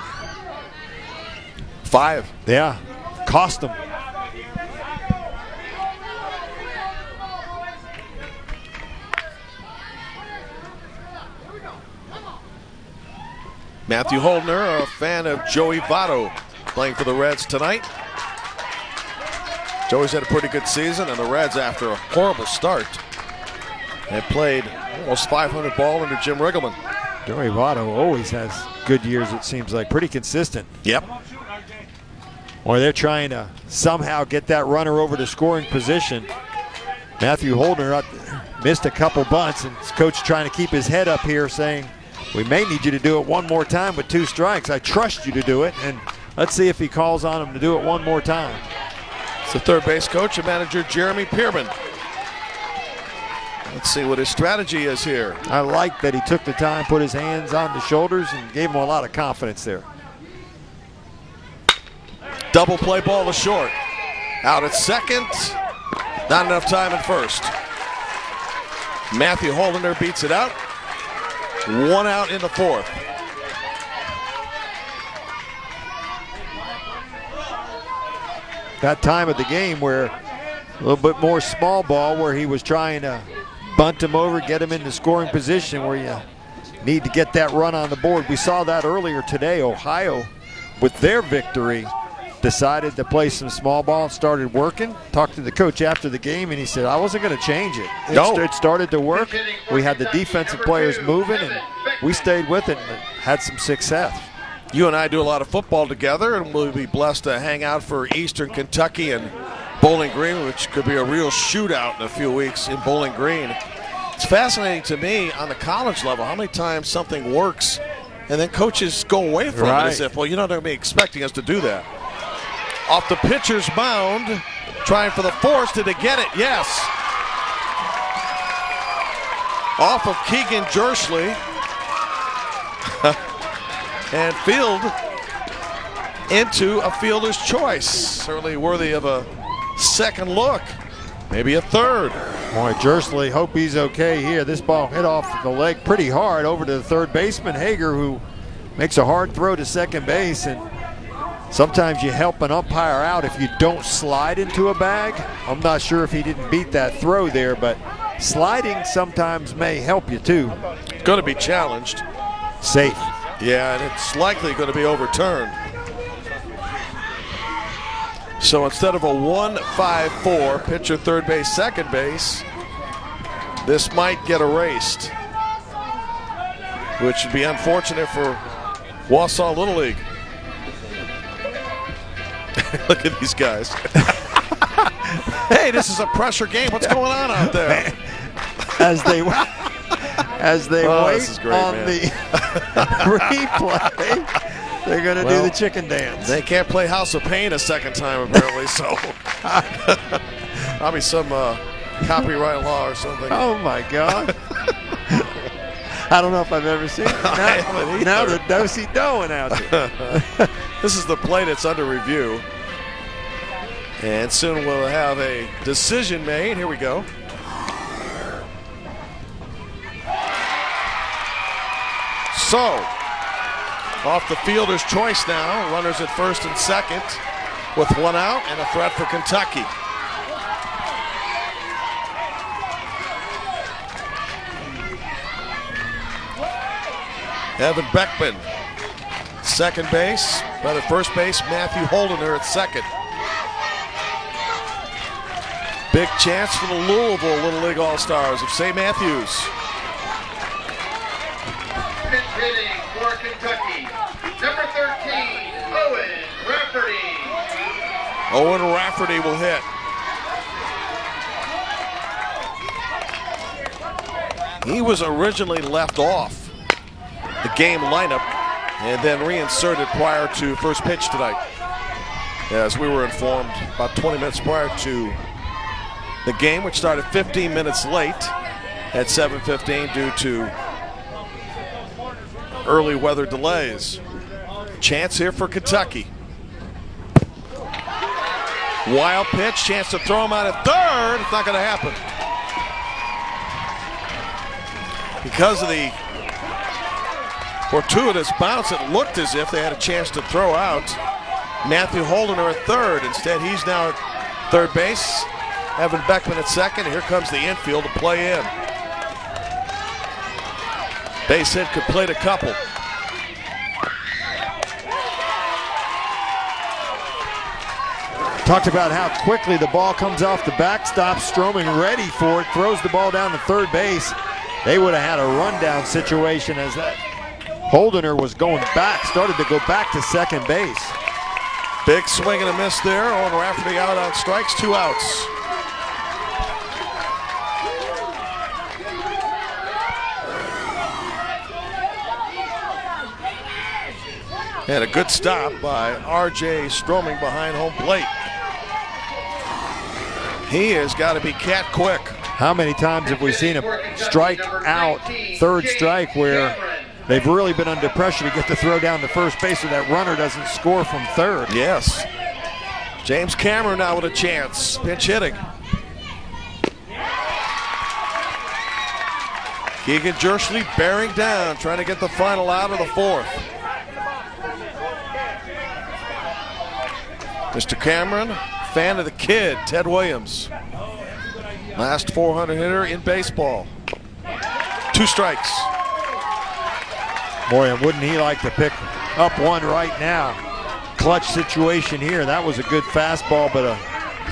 A: 5.
B: Yeah, cost them.
A: Matthew Holdner, a fan of Joey Votto, playing for the Reds tonight. Joey's had a pretty good season, and the Reds, after a horrible start, have played almost 500 ball under Jim Riggleman.
B: Joey Votto always has good years, it seems like. Pretty consistent.
A: Yep.
B: Or they're trying to somehow get that runner over to scoring position. Matthew Holdner missed a couple bunts, and his coach trying to keep his head up here saying, we may need you to do it one more time with 2 strikes. I trust you to do it, and let's see if he calls on him to do it one more time.
A: It's the third base coach and manager, Jeremy Pierman. Let's see what his strategy is here.
B: I like that he took the time, put his hands on the shoulders, and gave him a lot of confidence there.
A: Double play ball to short. Out at second. Not enough time at first. Matthew Holdiner beats it out. 1 out in the fourth.
B: That time of the game where a little bit more small ball, where he was trying to bunt him over, get him into scoring position where you need to get that run on the board. We saw that earlier today. Ohio, with their victory, decided to play some small ball and started working. Talked to the coach after the game, and he said, I wasn't going to change it. It started to work. We had the defensive players moving, and we stayed with it and had some success.
A: You and I do a lot of football together, and we'll be blessed to hang out for Eastern Kentucky and Bowling Green, which could be a real shootout in a few weeks in Bowling Green. It's fascinating to me on the college level how many times something works and then coaches go away from it as if, well, you're not going to be expecting us to do that. Off the pitcher's mound, trying for the force. Did they get it? Yes. Off of Keegan Jersley. And field into a fielder's choice. Certainly worthy of a second look, maybe a third.
B: Boy, Jersley, hope he's okay here. This ball hit off the leg pretty hard over to the third baseman, Hager, who makes a hard throw to second base. And sometimes you help an umpire out if you don't slide into a bag. I'm not sure if he didn't beat that throw there, but sliding sometimes may help you too.
A: Going to be challenged.
B: Safe.
A: Yeah, and it's likely going to be overturned. So instead of a 1-5-4, pitcher, third base, second base, this might get erased, which would be unfortunate for Wausau Little League. Look at these guys. Hey, this is a pressure game. What's going on out there?
B: As they wait
A: great,
B: on
A: man.
B: the replay, they're going to do the chicken dance.
A: They can't play House of Pain a second time, apparently, so probably some copyright law or something.
B: Oh, my God. I don't know if I've ever seen it. Now the do-si-do announcer.
A: This is the play that's under review. And soon we'll have a decision made. Here we go. So, off the fielder's choice now. Runners at first and second with 1 out and a threat for Kentucky. Evan Beckman, second base, but at first base, Matthew Holdiner at second. Big chance for the Louisville Little League All-Stars of St. Matthews.
C: Pitch hitting for Kentucky, number 13, Owen Rafferty.
A: Owen Rafferty will hit. He was originally left off the game lineup and then reinserted prior to first pitch tonight. As we were informed about 20 minutes prior to the game, which started 15 minutes late at 7:15 due to early weather delays. Chance here for Kentucky. Wild pitch, chance to throw him out at third. It's not going to happen. Because of the fortuitous bounce, it looked as if they had a chance to throw out Matthew Holdiner at third. Instead, he's now at third base. Evan Beckman at second. Here comes the infield to play in. Base hit, could plate a couple.
B: Talked about how quickly the ball comes off the backstop. Stroming ready for it, throws the ball down to third base. They would have had a rundown situation as that Holdiner was going back, started to go back to second base.
A: Big swing and a miss there. Owen Rafferty out on strikes, 2 outs. And a good stop by R.J. Stroming behind home plate. He has got to be cat quick.
B: How many times have we seen him strike out, third strike, where they've really been under pressure to get the throw down to first base so that runner doesn't score from third?
A: Yes. James Cameron now with a chance. Pinch hitting. Keegan Jersley bearing down, trying to get the final out of the fourth. Mr. Cameron, fan of the kid, Ted Williams. Last 400 hitter in baseball. 2 strikes.
B: Boy, and wouldn't he like to pick up one right now? Clutch situation here. That was a good fastball, but a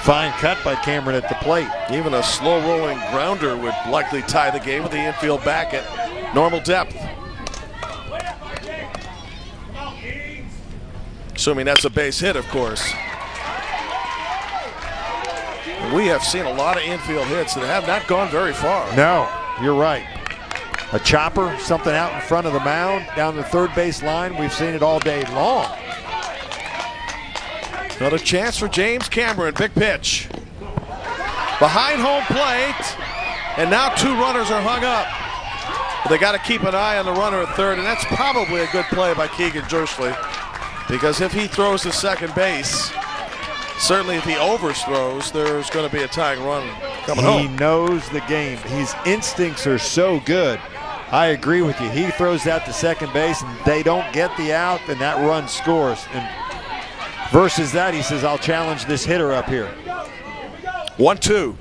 B: fine cut by Cameron at the plate.
A: Even a slow rolling grounder would likely tie the game with the infield back at normal depth. Assuming that's a base hit, of course. We have seen a lot of infield hits that have not gone very far.
B: No, you're right. A chopper, something out in front of the mound, down the third base line. We've seen it all day long.
A: Another chance for James Cameron. Big pitch. Behind home plate. And now 2 runners are hung up. But they got to keep an eye on the runner at third, and that's probably a good play by Keegan Jersley. Because if he throws to second base, certainly if he overthrows, there's going to be a tying run coming home.
B: He knows the game. His instincts are so good. I agree with you. He throws that to second base, and they don't get the out, and that run scores. And versus that, he says, I'll challenge this hitter up here.
A: 1-2.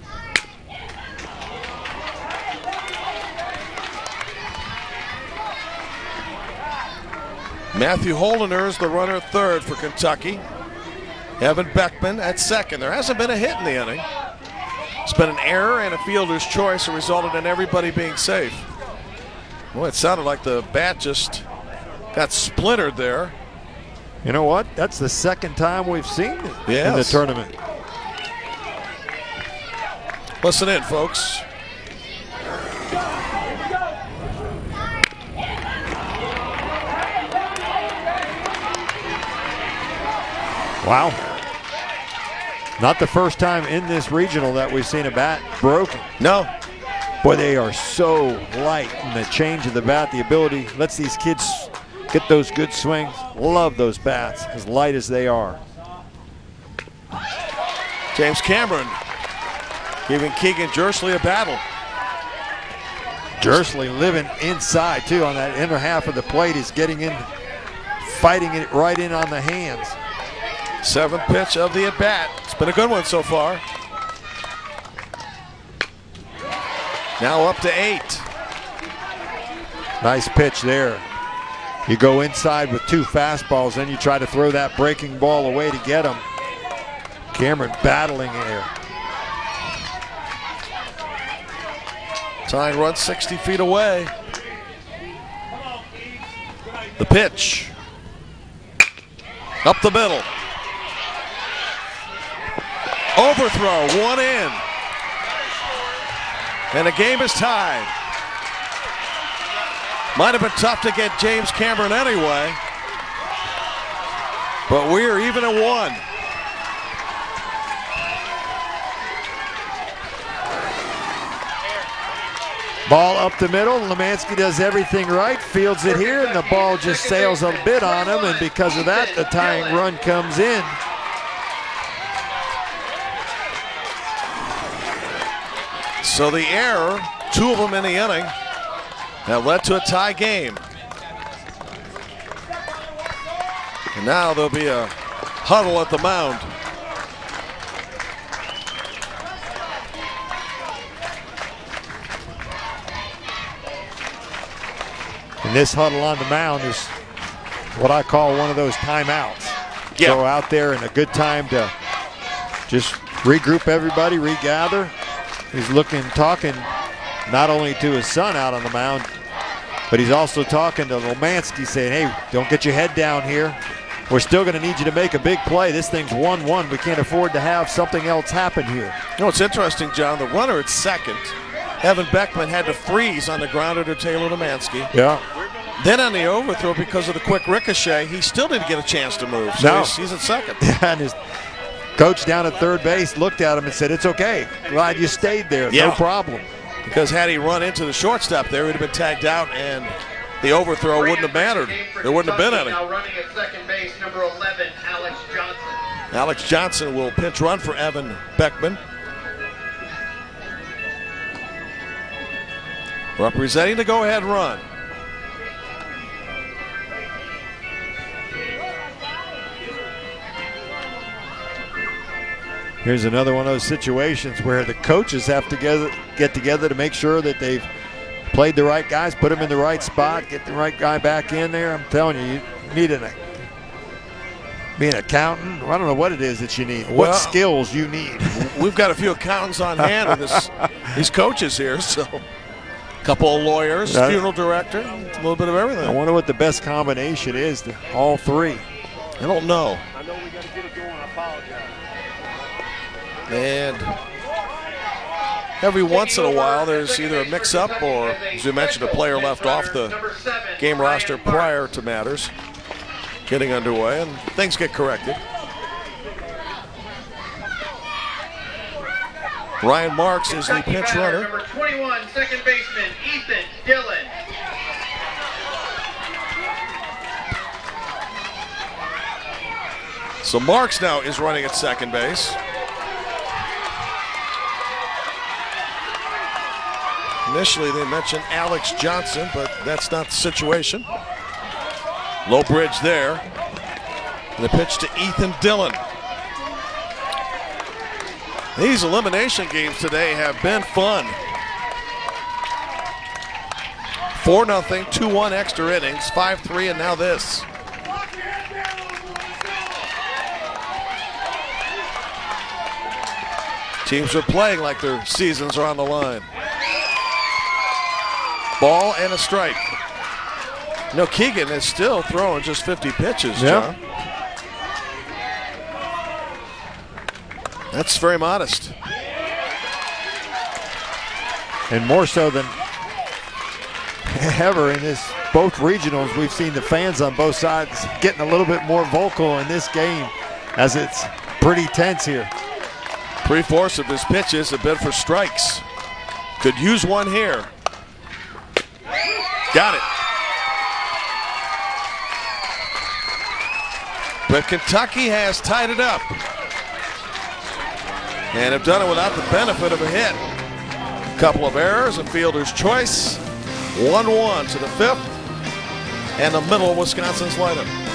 A: Matthew Holdener is the runner at third for Kentucky. Evan Beckman at second. There hasn't been a hit in the inning. It's been an error and a fielder's choice that resulted in everybody being safe. Well, it sounded like the bat just got splintered there.
B: You know what? That's the second time we've seen it in the tournament.
A: Listen in, folks.
B: Wow. Not the first time in this regional that we've seen a bat broken.
A: No.
B: Boy, they are so light in the change of the bat. The ability lets these kids get those good swings. Love those bats, as light as they are.
A: James Cameron giving Keegan Jersley a battle.
B: Jersley living inside, too, on that inner half of the plate. Is getting in, fighting it right in on the hands.
A: 7th pitch of the at-bat. It's been a good one so far. Now up to 8.
B: Nice pitch there. You go inside with 2 fastballs, then you try to throw that breaking ball away to get him. Cameron battling here.
A: Tying run 60 feet away. The pitch. Up the middle. Overthrow, 1 in. And the game is tied. Might have been tough to get James Cameron anyway. But we're even at 1.
B: Ball up the middle. Lemansky does everything right, fields it here, and the ball just sails a bit on him, and because of that, the tying run comes in.
A: So the error, 2 of them in the inning, that led to a tie game. And now there'll be a huddle at the mound.
B: And this huddle on the mound is what I call one of those timeouts.
A: Yeah.
B: Go out there and a good time to just regroup everybody, regather. He's talking not only to his son out on the mound, but he's also talking to Lemansky saying, hey, don't get your head down here. We're still going to need you to make a big play. This thing's 1-1. We can't afford to have something else happen here.
A: You know, it's interesting, John. The runner at second, Evan Beckman, had to freeze on the grounder to Taylor Lemansky.
B: Yeah.
A: Then on the overthrow, because of the quick ricochet, he still didn't get a chance to move. So he's at second.
B: And his coach down at third base looked at him and said, it's okay. Glad you stayed there.
A: Yeah.
B: No problem.
A: Because had he run into the shortstop there, he'd have been tagged out, and the overthrow wouldn't have mattered. There wouldn't have been any.
C: Now running at second base, number 11, Alex Johnson.
A: Alex Johnson will pinch run for Evan Beckman. Representing the go-ahead run.
B: Here's another one of those situations where the coaches have to get together to make sure that they've played the right guys, put them in the right spot, get the right guy back in there. I'm telling you, you need be an accountant. I don't know what it is that you need, what skills you need.
A: We've got a few accountants on hand with these coaches here, so a couple of lawyers, funeral director, a little bit of everything.
B: I wonder what the best combination is to all three.
A: I don't know.
F: I know we got to get it going. I apologize.
A: And every once in a while, there's either a mix-up or, as we mentioned, a player left off the game roster prior to matters getting underway, and things get corrected. Ryan Marks is the pinch runner.
C: Number 21, second baseman, Ethan Dillon.
A: So Marks now is running at second base. Initially, they mentioned Alex Johnson, but that's not the situation. Low bridge there. And the pitch to Ethan Dillon. These elimination games today have been fun. 4-0, 2-1 extra innings, 5-3, and now this. Teams are playing like their seasons are on the line. Ball and a strike. You know, Keegan is still throwing just 50 pitches, John. That's very modest.
B: And more so than ever in both regionals, we've seen the fans on both sides getting a little bit more vocal in this game as it's pretty tense here.
A: Three-fourths of his pitches have been for strikes. Could use one here. Got it. But Kentucky has tied it up and have done it without the benefit of a hit. A couple of errors, a fielder's choice. 1-1 to the fifth and the middle of Wisconsin's lineup.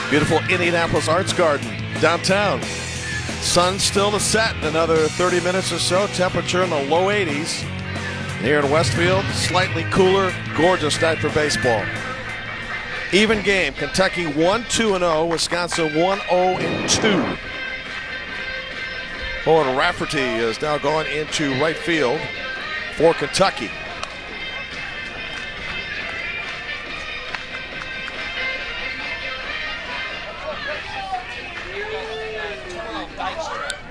A: Beautiful Indianapolis Arts Garden downtown. Sun still to set in another 30 minutes or so. Temperature in the low 80s. Here in Westfield, slightly cooler, gorgeous night for baseball. Even game, Kentucky 1-2-0, Wisconsin 1-0-2. Owen Rafferty is now going into right field for Kentucky.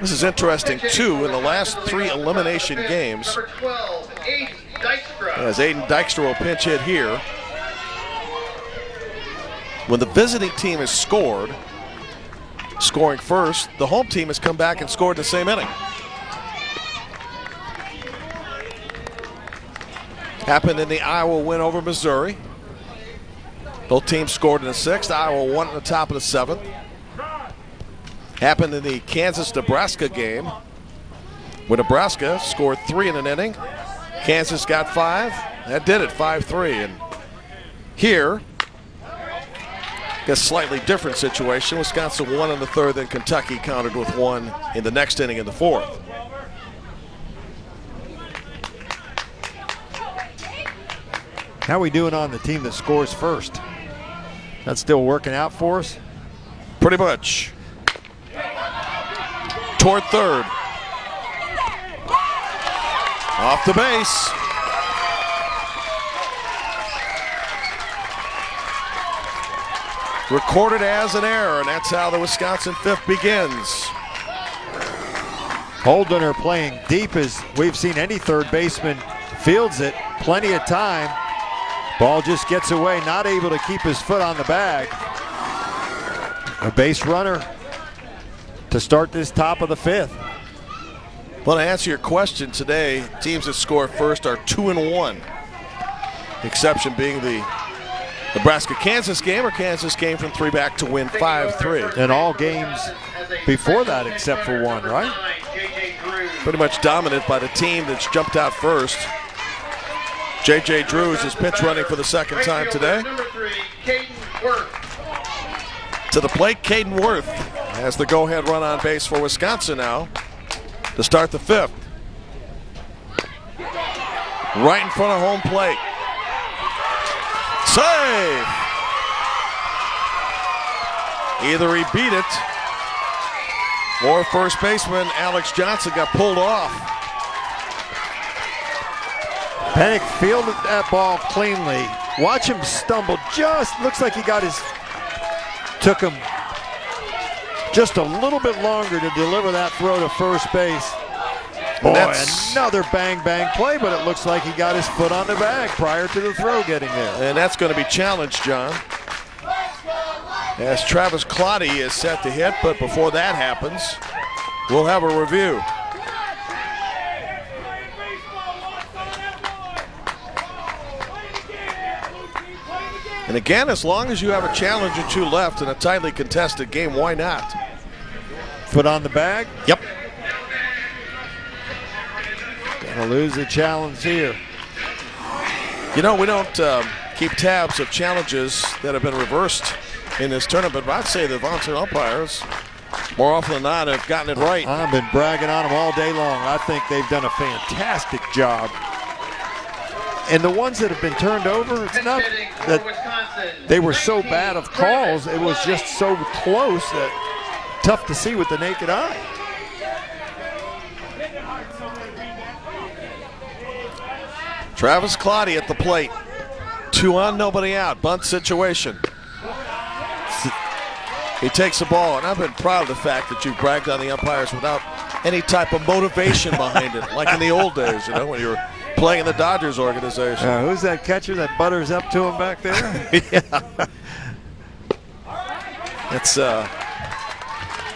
A: This is interesting, too, in the last three elimination games,
C: Number 12, Aiden Dykstra.
A: as Aiden Dykstra will pinch hit here. when the visiting team has scored, scoring first, the home team has come back and scored in the same inning. Happened in the Iowa win over Missouri. Both teams scored in the 6th. Iowa won at the top of the 7th. Happened in the Kansas-Nebraska game, where Nebraska scored 3 in an inning. Kansas got 5. That did it, 5-3. And here, a slightly different situation. Wisconsin won in the 3rd, then Kentucky countered with 1 in the next inning in the 4th.
B: How we doing on the team that scores first? That's still working out for us?
A: Pretty much. Toward 3rd. Off the base. Recorded as an error, and that's how the Wisconsin 5th begins.
B: Holdner playing deep as we've seen any third baseman fields it. Plenty of time. Ball just gets away, not able to keep his foot on the bag. A base runner to start this top of the 5th.
A: Well, to answer your question today, teams that score first are 2-1. Exception being the Nebraska-Kansas game, or Kansas came from 3 back to win 5-3.
B: In all games before that except for one, right?
A: Pretty much dominant by the team that's jumped out first. J.J. Drews is pitch running for the 2nd time today.
C: Number 3, Caden Worth.
A: To the plate, Caden Worth has the go-ahead run on base for Wisconsin now to start the 5th. Right in front of home plate. Save! Either he beat it, or first baseman Alex Johnson got pulled off.
B: Pennick fielded that ball cleanly. Watch him stumble. Just looks like he got his, took him just a little bit longer to deliver that throw to first base. Boy, another bang bang play, but it looks like he got his foot on the bag prior to the throw getting there.
A: And that's going to be challenged, John, as Travis Claudy is set to hit, but before that happens, we'll have a review. And again, as long as you have a challenge or 2 left in a tightly contested game, why not?
B: Foot on the bag?
A: Yep.
B: Gonna lose the challenge here.
A: You know, we don't keep tabs of challenges that have been reversed in this tournament, but I'd say the volunteer umpires, more often than not, have gotten it right.
B: I've been bragging on them all day long. I think they've done a fantastic job. And the ones that have been turned over, it's not that they were so bad of calls. It was just so close that tough to see with the naked eye.
A: Travis Claudy at the plate. 2 on, nobody out. Bunt situation. He takes the ball, and I've been proud of the fact that you've bragged on the umpires without any type of motivation behind it, like in the old days, you know, when you were playing in the Dodgers organization.
B: Who's that catcher that butters up to him back there?
A: Yeah. It's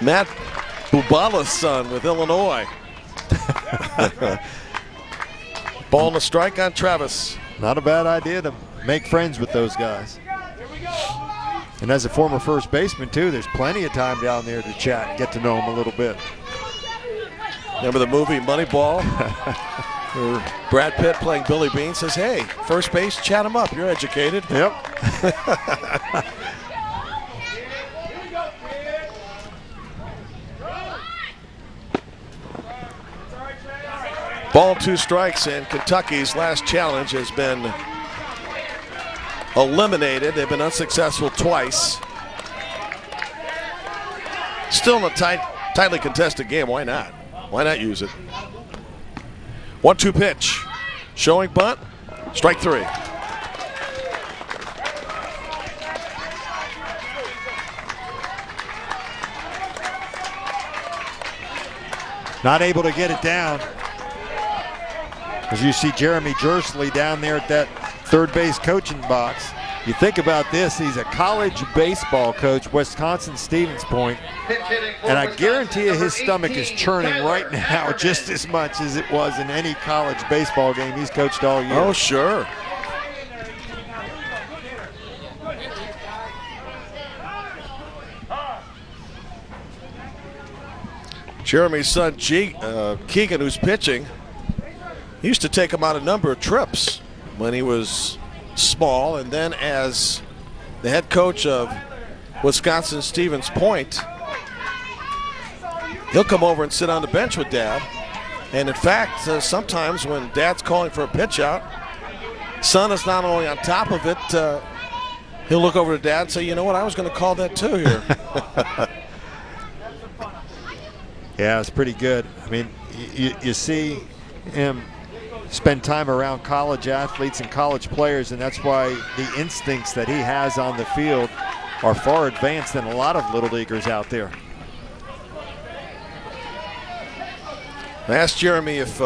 A: Matt Bubala's son with Illinois. Ball and a strike on Travis.
B: Not a bad idea to make friends with those guys. And as a former first baseman, too, there's plenty of time down there to chat and get to know him a little bit.
A: Remember the movie Moneyball? Where Brad Pitt playing Billy Beane says, hey, first base, chat him up. You're educated.
B: Yep.
A: Ball 2 strikes, and Kentucky's last challenge has been eliminated. They've been unsuccessful twice. Still in a tightly contested game. Why not? Why not use it? 1-2 pitch. Showing bunt. Strike 3.
B: Not able to get it down. As you see Jeremy Jersley down there at that third base coaching box. You think about this, he's a college baseball coach, Wisconsin Stevens Point, and I guarantee you his stomach is churning right now just as much as it was in any college baseball game he's coached all year.
A: Oh, sure. Jeremy's son, Keegan, who's pitching, he used to take him on a number of trips when he was small, and then as the head coach of Wisconsin Stevens Point, he'll come over and sit on the bench with Dad. And in fact, sometimes when Dad's calling for a pitch out, son is not only on top of it, he'll look over to Dad and say, you know what, I was going to call that too here.
B: Yeah, it's pretty good. I mean, you see him spend time around college athletes and college players, and that's why the instincts that he has on the field are far advanced than a lot of little leaguers out there.
A: I asked Jeremy if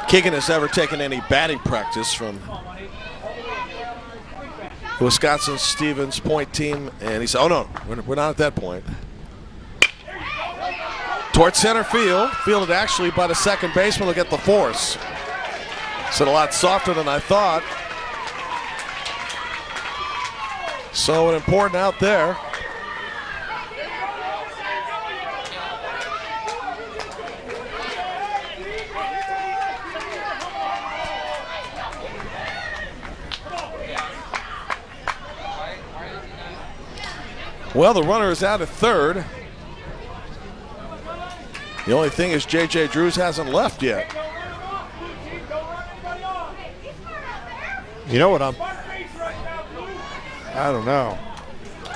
A: Keegan has ever taken any batting practice from the Wisconsin Stevens Point team, and he said, oh no, we're not at that point. Towards center field, fielded actually by the second baseman. Look at the force. It's a lot softer than I thought. So an important out there. Well, the runner is out at third. The only thing is J.J. Drews hasn't left yet.
B: You know what I don't know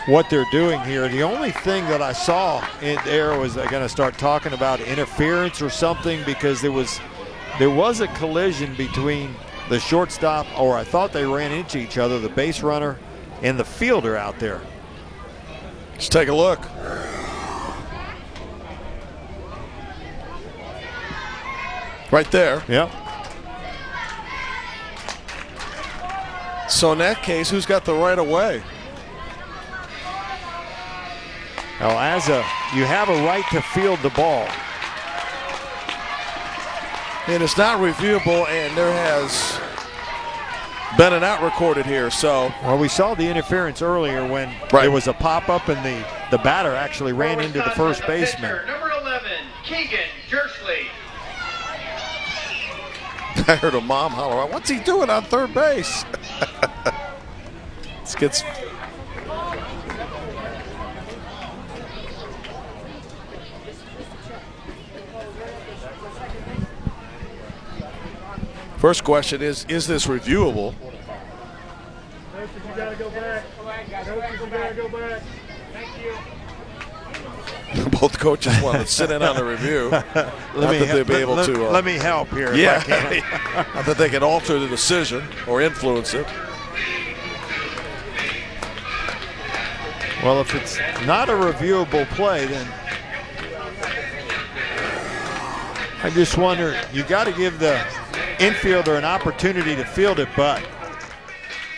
B: what they're doing here. The only thing that I saw in there was they're going to start talking about interference or something, because there was a collision between the shortstop, or I thought they ran into each other, the base runner and the fielder out there.
A: Let's take a look. Right there.
B: Yep.
A: So in that case, who's got the right of way?
B: Now, you have a right to field the ball.
A: And it's not reviewable, and there has been an out recorded here. So,
B: well, we saw the interference earlier when there was a pop-up and the batter actually ran into the first baseman.
C: Number 11, Keegan Jersley.
A: I heard a mom holler out, what's he doing on third base? This gets... First question is this reviewable?
F: Notice you gotta go back. Notice you gotta go back. Thank you.
A: Both coaches want to sit in on the review. Not that they'll be able to.
B: Let me help here.
A: Yeah,
B: if I can.
A: not that they can alter the decision or influence it.
B: Well, if it's not a reviewable play, then I just wonder, you got to give the infielder an opportunity to field it, but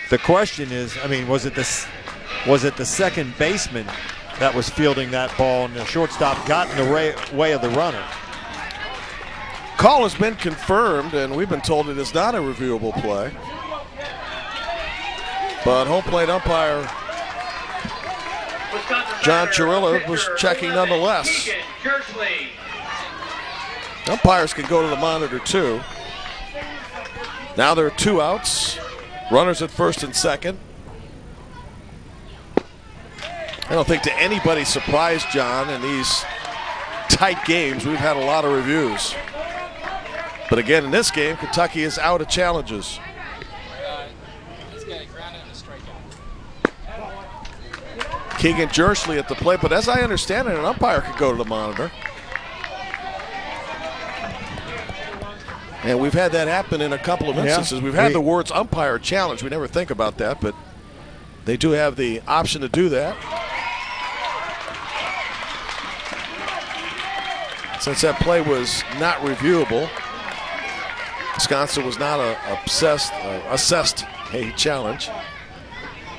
B: the question is, I mean, was it the second baseman that was fielding that ball and the shortstop got in the way of the runner?
A: Call has been confirmed, and we've been told it is not a reviewable play. But home plate umpire John Chirilla was checking nonetheless. Umpires can go to the monitor too. Now there are two outs. Runners at first and second. I don't think to anybody's surprise, John, in these tight games, we've had a lot of reviews. But again, in this game, Kentucky is out of challenges.
E: He's got a ground and a strikeout.
A: Keegan Jersley at the plate, but as I understand it, an umpire could go to the monitor. And we've had that happen in a couple of instances. We've had the words umpire challenge. We never think about that, but they do have the option to do that. Since that play was not reviewable, Wisconsin was not assessed a challenge.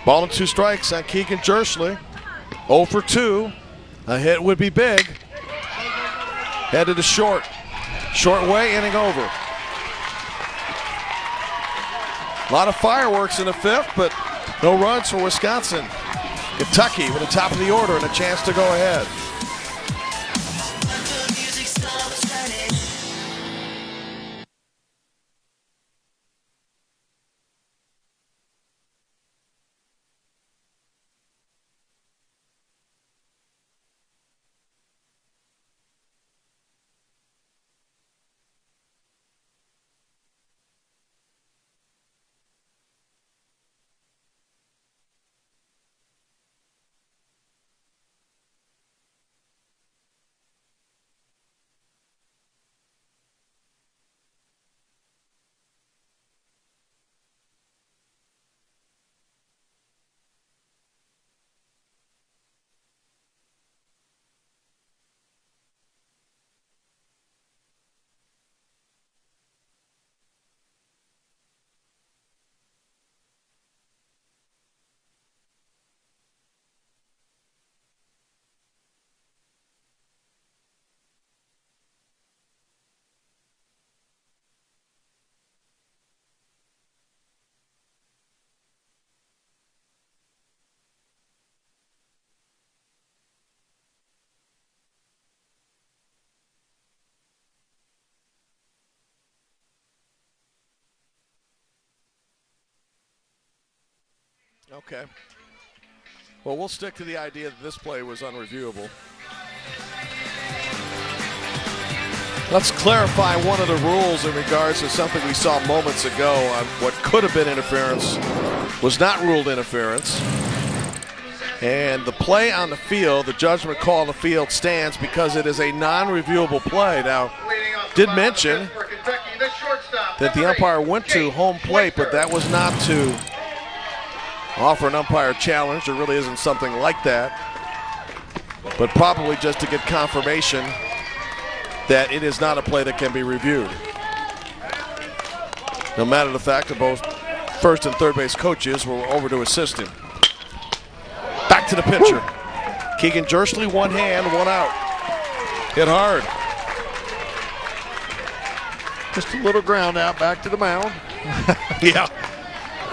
A: Ball and 2 strikes on Keegan Jerschley. 0 for 2. A hit would be big. Headed to short. Short way, inning over. A lot of fireworks in the 5th, but no runs for Wisconsin. Kentucky with the top of the order and a chance to go ahead. Okay. Well, we'll stick to the idea that this play was unreviewable. Let's clarify one of the rules in regards to something we saw moments ago on what could have been interference was not ruled interference. And the play on the field, the judgment call on the field stands because it is a non-reviewable play. Now, did mention that the umpire went to home plate, but that was not to offer an umpire challenge. There really isn't something like that, but probably just to get confirmation that it is not a play that can be reviewed. No matter the fact that both first and third base coaches were over to assist him. Back to the pitcher. Keegan Jerschley, 1 hand, 1 out. Hit hard.
B: Just a little ground out back to the mound.
A: Yeah.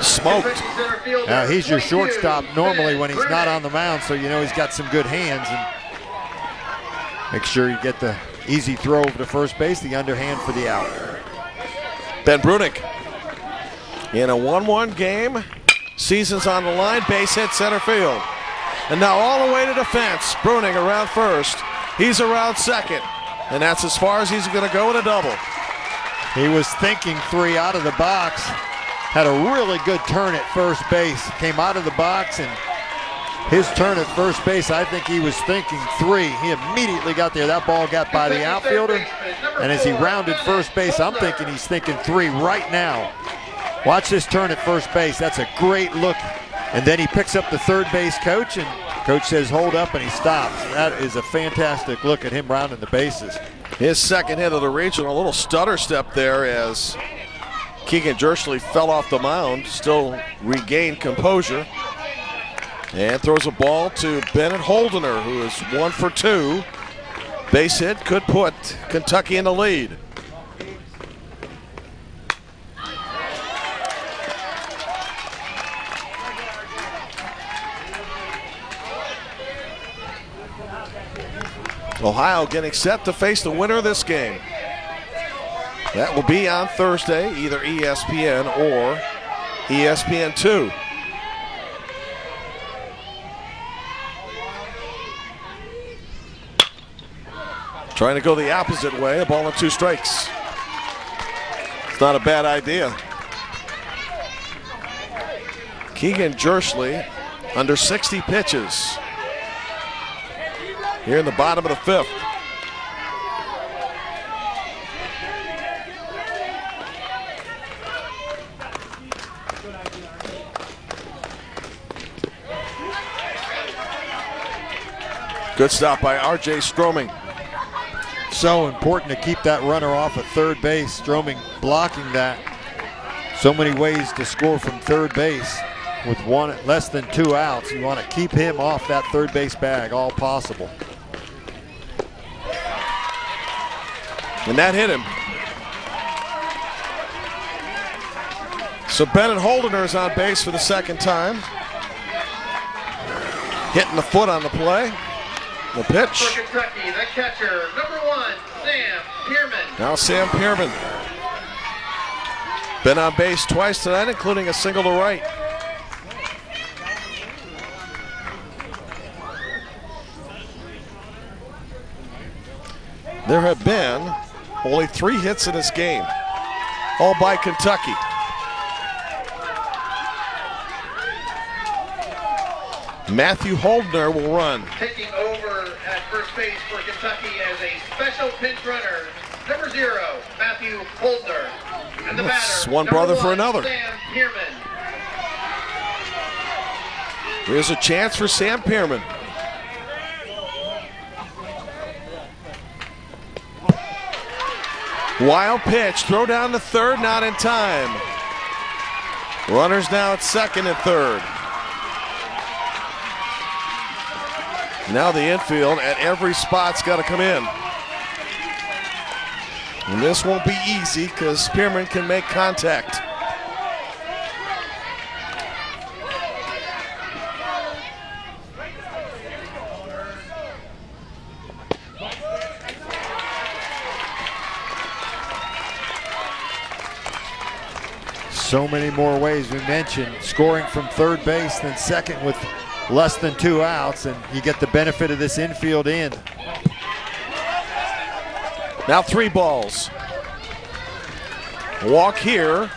A: Smoked.
B: Now he's your shortstop normally when he's not on the mound, so you know he's got some good hands. And make sure you get the easy throw over to first base, the underhand for the out.
A: Ben Brunick in a 1-1 game. Season's on the line, base hit center field. And now all the way to the fence. Brunick around first. He's around second. And that's as far as he's going to go with a double.
B: He was thinking 3 out of the box. Had a really good turn at first base. Came out of the box, and his turn at first base, I think he was thinking 3. He immediately got there. That ball got by the outfielder, and as he rounded first base, I'm thinking he's thinking 3 right now. Watch this turn at first base. That's a great look. And then he picks up the third base coach, and coach says hold up, and he stops. That is a fantastic look at him rounding the bases.
A: His second hit of the regional, a little stutter step there as Keegan Jerschley fell off the mound, still regained composure, and throws a ball to Bennett Holdener, who is 1 for 2. Base hit could put Kentucky in the lead. Ohio getting set to face the winner of this game. That will be on Thursday, either ESPN or ESPN2. Trying to go the opposite way, a ball and 2 strikes. It's not a bad idea. Keegan Jerschley under 60 pitches here in the bottom of the 5th. Good stop by R.J. Stroming.
B: so important to keep that runner off at third base. Stroming blocking that. So many ways to score from third base with less than 2 outs. You want to keep him off that third base bag, all possible.
A: And that hit him. So Bennett Holdener is on base for the second time. Hitting the foot on the play. The pitch.
C: For Kentucky, the catcher, number 1, Sam Pierman.
A: Now Sam Pierman. Been on base twice tonight, including a single to right. There have been only 3 hits in this game, all by Kentucky. Matthew Holdner will run.
C: Taking over at first base for Kentucky as a special pinch runner, number 0, Matthew Holdner. And the
A: That's
C: batter,
A: one
C: number
A: brother for
C: 1,
A: another.
C: Sam Pierman.
A: Here's a chance for Sam Pierman. Wild pitch, throw down to third, not in time. Runners now at second and third. Now the infield at every spot's got to come in. And this won't be easy because Pierman can make contact.
B: So many more ways. We mentioned scoring from third base than second with less than 2 outs, and you get the benefit of this infield in.
A: Now 3 balls. Walk here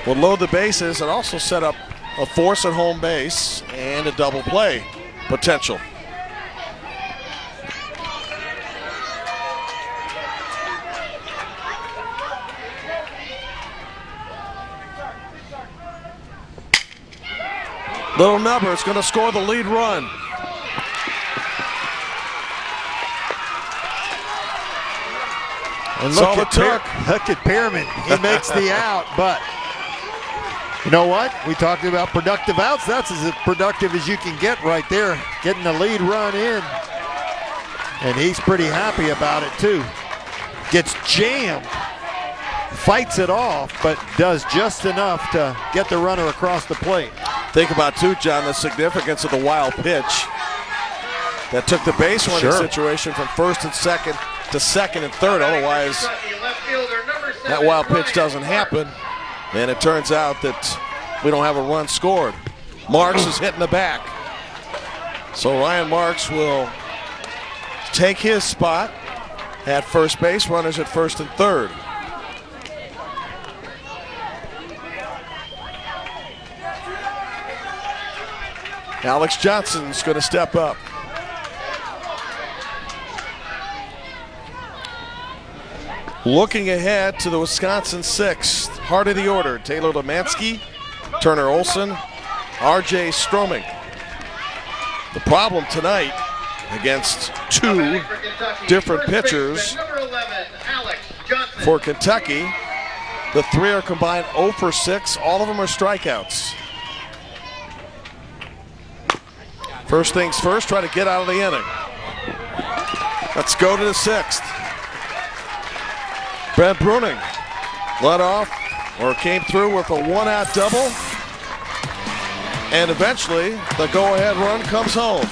A: will load the bases and also set up a force at home base and a double play potential. Little number is going to score the lead run.
B: And
A: That's all it took.
B: Look at Pierman. He makes the out, but you know what? We talked about productive outs. That's as productive as you can get right there, getting the lead run in. And he's pretty happy about it too. Gets jammed, fights it off, but does just enough to get the runner across the plate.
A: Think about too, John, the significance of the wild pitch that took the base running situation from first and second to second and third. Otherwise, that wild pitch doesn't happen, and it turns out that we don't have a run scored. Marks is hitting the back. So Ryan Marks will take his spot at first base, runners at first and third. Alex Johnson's going to step up. Looking ahead to the Wisconsin 6th, heart of the order, Taylor Lemansky, Turner Olson, R.J. Stroming. The problem tonight against 2 different pitchers for Kentucky, the 3 are combined 0 for 6. All of them are strikeouts. First things first, try to get out of the inning. Let's go to the 6th. Brent Bruning led off or came through with a 1-out double. And eventually the go-ahead run comes home.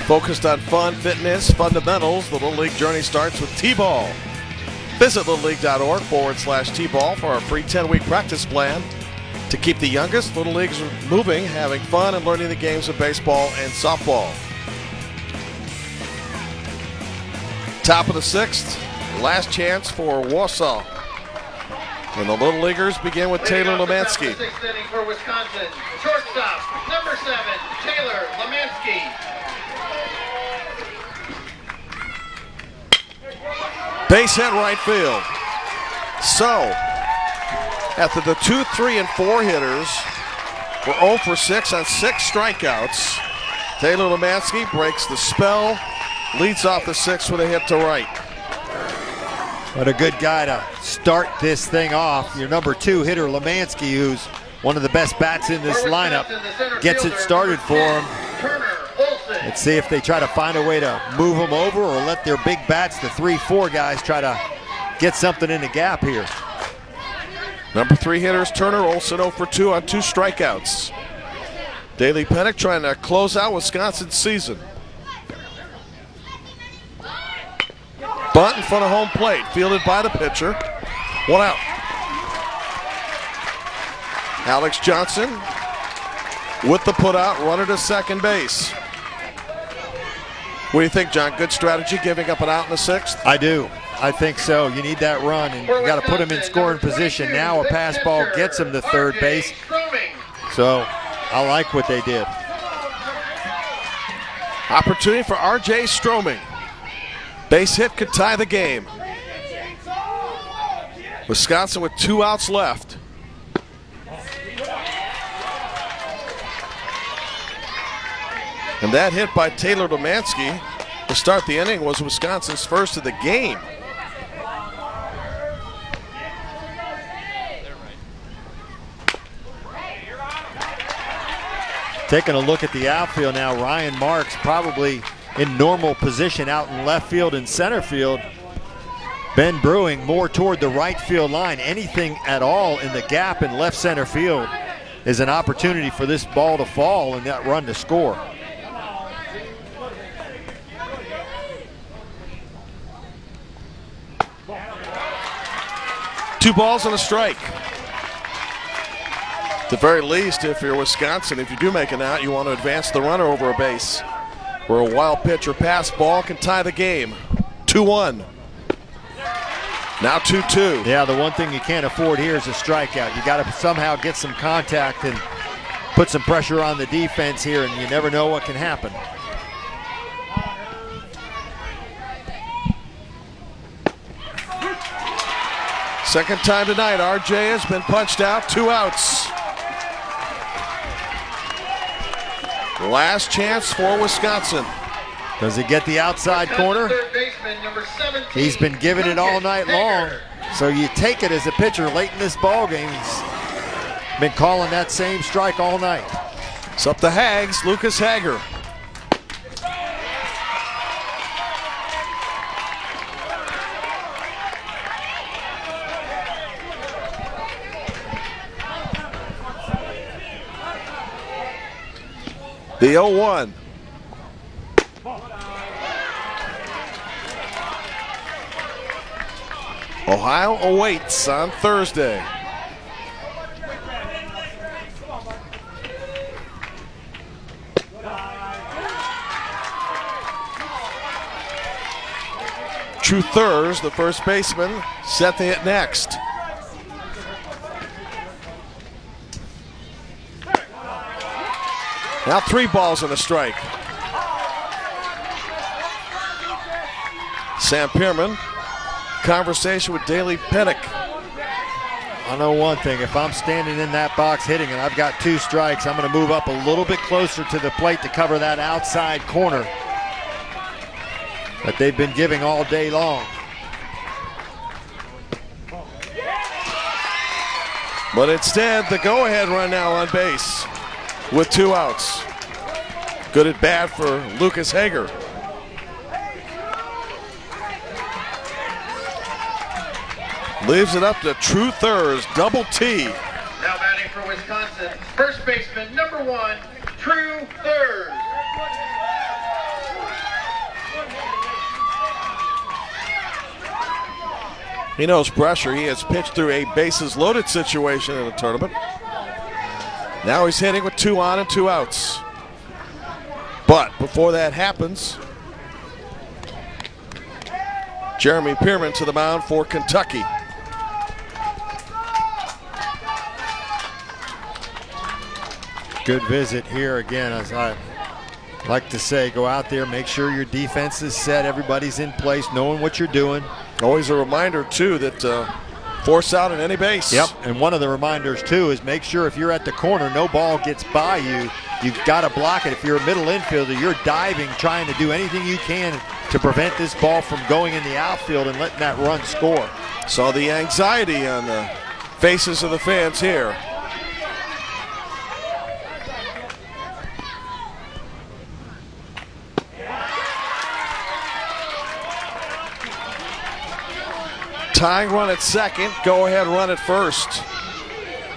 A: Focused on fun, fitness, fundamentals, the Little League journey starts with T-Ball. Visit littleleague.org/T-Ball for our free 10-week practice plan to keep the youngest Little Leagues moving, having fun, and learning the games of baseball and softball. Top of the 6th, last chance for Wausau. And the Little Leaguers begin with Taylor Lemansky.
C: The 6th inning for Wisconsin. Shortstop, number 7, Taylor Lemansky.
A: Base hit right field. So, after the 2, 3, and 4 hitters were 0 for 6 on 6 strikeouts, Taylor Lemansky breaks the spell, leads off the 6th with a hit to right.
B: What a good guy to start this thing off. Your number 2 hitter, Lemansky, who's one of the best bats in this lineup, gets it started for him.
C: Turner Olson.
B: Let's see if they try to find a way to move him over or let their big bats, the 3, 4 guys, try to get something in the gap here.
A: Number 3 hitters, Turner Olson 0 for 2 on 2 strikeouts. Daley Pennick trying to close out Wisconsin's season. Bunt in front of home plate, fielded by the pitcher. 1 out. Alex Johnson with the putout, runner to second base. What do you think, John? Good strategy, giving up an out in the 6th?
B: I do. I think so. You need that run, and you got to put him in scoring position. Now a pass ball gets him to third base. So I like what they did.
A: Opportunity for R.J. Stroming. Base hit could tie the game. Wisconsin with 2 outs left. And that hit by Taylor Lemansky to start the inning was Wisconsin's first of the game.
B: Taking a look at the outfield now, Ryan Marks probably in normal position out in left field and center field. Ben Brewing more toward the right field line. Anything at all in the gap in left center field is an opportunity for this ball to fall and that run to score.
A: Two balls and a strike. At the very least, if you're Wisconsin, if you do make an out, you want to advance the runner over a base, where a wild pitch or pass ball can tie the game. 2-1. Now 2-2.
B: Yeah, the one thing you can't afford here is a strikeout. You got to somehow get some contact and put some pressure on the defense here, and you never know what can happen.
A: Second time tonight, RJ has been punched out. 2 outs. Last chance for Wisconsin.
B: Does he get the outside corner?
C: Third baseman, number 17.
B: He's been giving it all night long. So you take it as a pitcher late in this ball game. He's been calling that same strike all night.
A: It's up to Hags, Lucas Hager. The 0-1. Ohio awaits on Thursday. True Thurs, the first baseman, set to hit next. Now 3 balls and a strike. Sam Pierman, conversation with Daley Pennick.
B: I know one thing, if I'm standing in that box hitting and I've got 2 strikes, I'm going to move up a little bit closer to the plate to cover that outside corner that they've been giving all day long.
A: But instead, the go-ahead run now on base with 2 outs. Good at bat for Lucas Hager. Leaves it up to True Thurs, double T.
C: Now batting for Wisconsin, first baseman, number 1, True Thurs.
A: He knows pressure. He has pitched through a bases loaded situation in the tournament. Now he's hitting with 2 on and 2 outs. But before that happens, Jeremy Pierman to the mound for Kentucky.
B: Good visit here again, as I like to say. Go out there, make sure your defense is set, everybody's in place, knowing what you're doing.
A: Always a reminder, too, that force out at any base.
B: Yep, and one of the reminders, too, is make sure if you're at the corner, no ball gets by you. You've got to block it. If you're a middle infielder, you're diving, trying to do anything you can to prevent this ball from going in the outfield and letting that run score.
A: Saw the anxiety on the faces of the fans here. Tying run at second, go ahead run at first.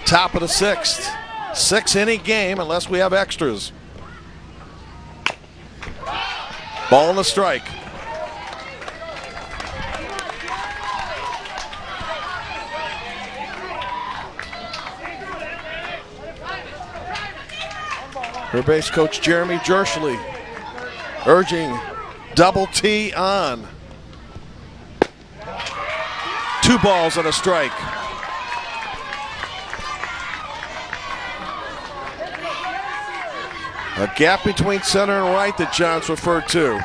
A: Top of the 6th. 6-inning game unless we have extras. Ball and a strike. Her base coach Jeremy Jerschley urging double T on. 2 balls and a strike. A gap between center and right that John's referred to.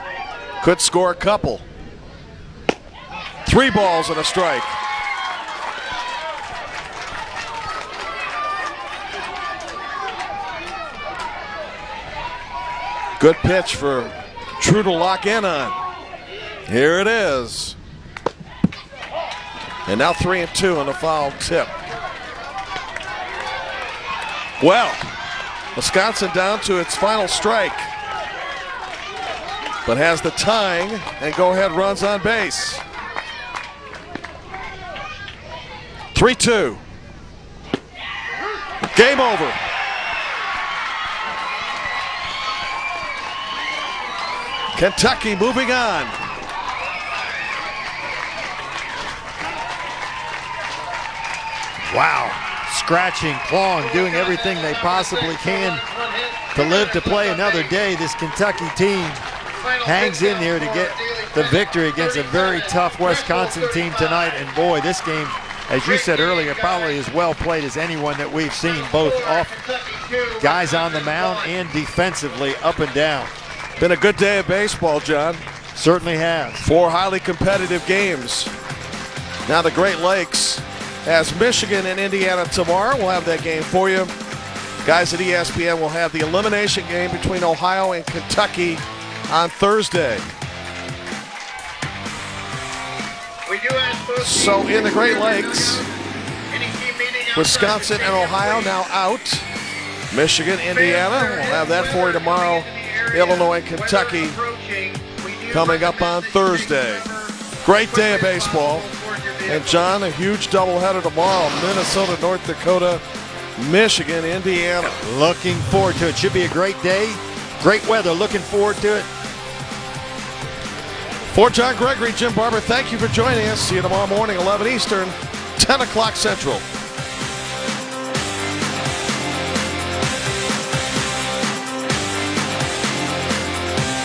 A: Could score a couple. 3 balls and a strike. Good pitch for True to lock in on. Here it is. And now 3-2 on the foul tip. Well, Wisconsin down to its final strike, but has the tying and go-ahead runs on base. 3-2. Game over. Kentucky moving on.
B: Wow. Scratching, clawing, doing everything they possibly can to live to play another day. This Kentucky team hangs in there to get the victory against a very tough Wisconsin team tonight. And boy, this game, as you said earlier, probably as well played as anyone that we've seen, both off guys on the mound and defensively up and down.
A: Been a good day of baseball, John.
B: Certainly has.
A: 4 highly competitive games. Now the Great Lakes has Michigan and Indiana tomorrow. We'll have that game for you. Guys at ESPN will have the elimination game between Ohio and Kentucky on Thursday. So in the Great Lakes, Wisconsin and Ohio now out. Michigan, Indiana, we'll have that for you tomorrow. Illinois and Kentucky coming up on Thursday. Great day of baseball. And John, a huge doubleheader tomorrow. Minnesota, North Dakota, Michigan, Indiana.
B: Looking forward to it. Should be a great day. Great weather. Looking forward to it.
A: For John Gregory, Jim Barber, thank you for joining us. See you tomorrow morning, 11 Eastern, 10 o'clock Central.